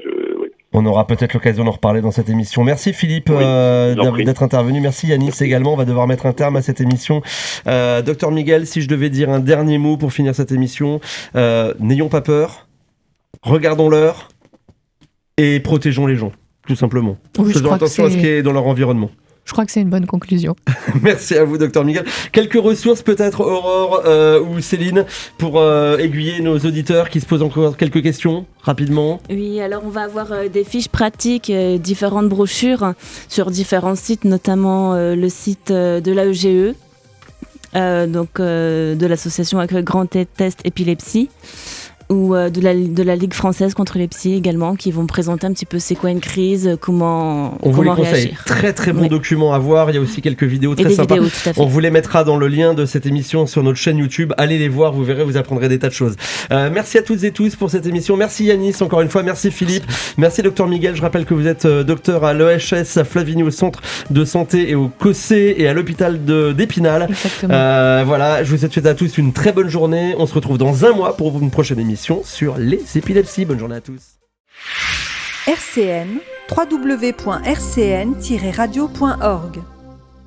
On aura peut-être l'occasion d'en reparler dans cette émission. Merci Philippe d'être intervenu. Merci Yanis également. On va devoir mettre un terme à cette émission. Docteur Miguel, si je devais dire un dernier mot pour finir cette émission, n'ayons pas peur, regardons l'heure et protégeons les gens, tout simplement. Faisons attention à ce qui est dans leur environnement. Je crois que c'est une bonne conclusion. Merci à vous, Dr Miguel. Quelques ressources peut-être, Aurore ou Céline, pour aiguiller nos auditeurs qui se posent encore quelques questions rapidement. Oui, alors on va avoir des fiches pratiques, différentes brochures sur différents sites, notamment le site de l'AEGE, de l'association Accueil Grand Test Épilepsie, ou de la Ligue française contre l'épilepsie également, qui vont présenter un petit peu c'est quoi une crise, comment on vous les conseille. Réagir. Très très bon document à voir. Il y a aussi quelques vidéos très sympas. Vidéos, tout à fait. On vous les mettra dans le lien de cette émission sur notre chaîne YouTube. Allez les voir, vous verrez, vous apprendrez des tas de choses. Merci à toutes et tous pour cette émission. Merci Yanis encore une fois. Merci Philippe. Merci Dr Miguel. Je rappelle que vous êtes docteur à l'EHS à Flavigny, au centre de santé et au COSÉ et à l'hôpital d'Épinal. Voilà, je vous souhaite à tous une très bonne journée. On se retrouve dans un mois pour une prochaine émission sur les épilepsies. Bonne journée à tous. RCN, www.rcn-radio.org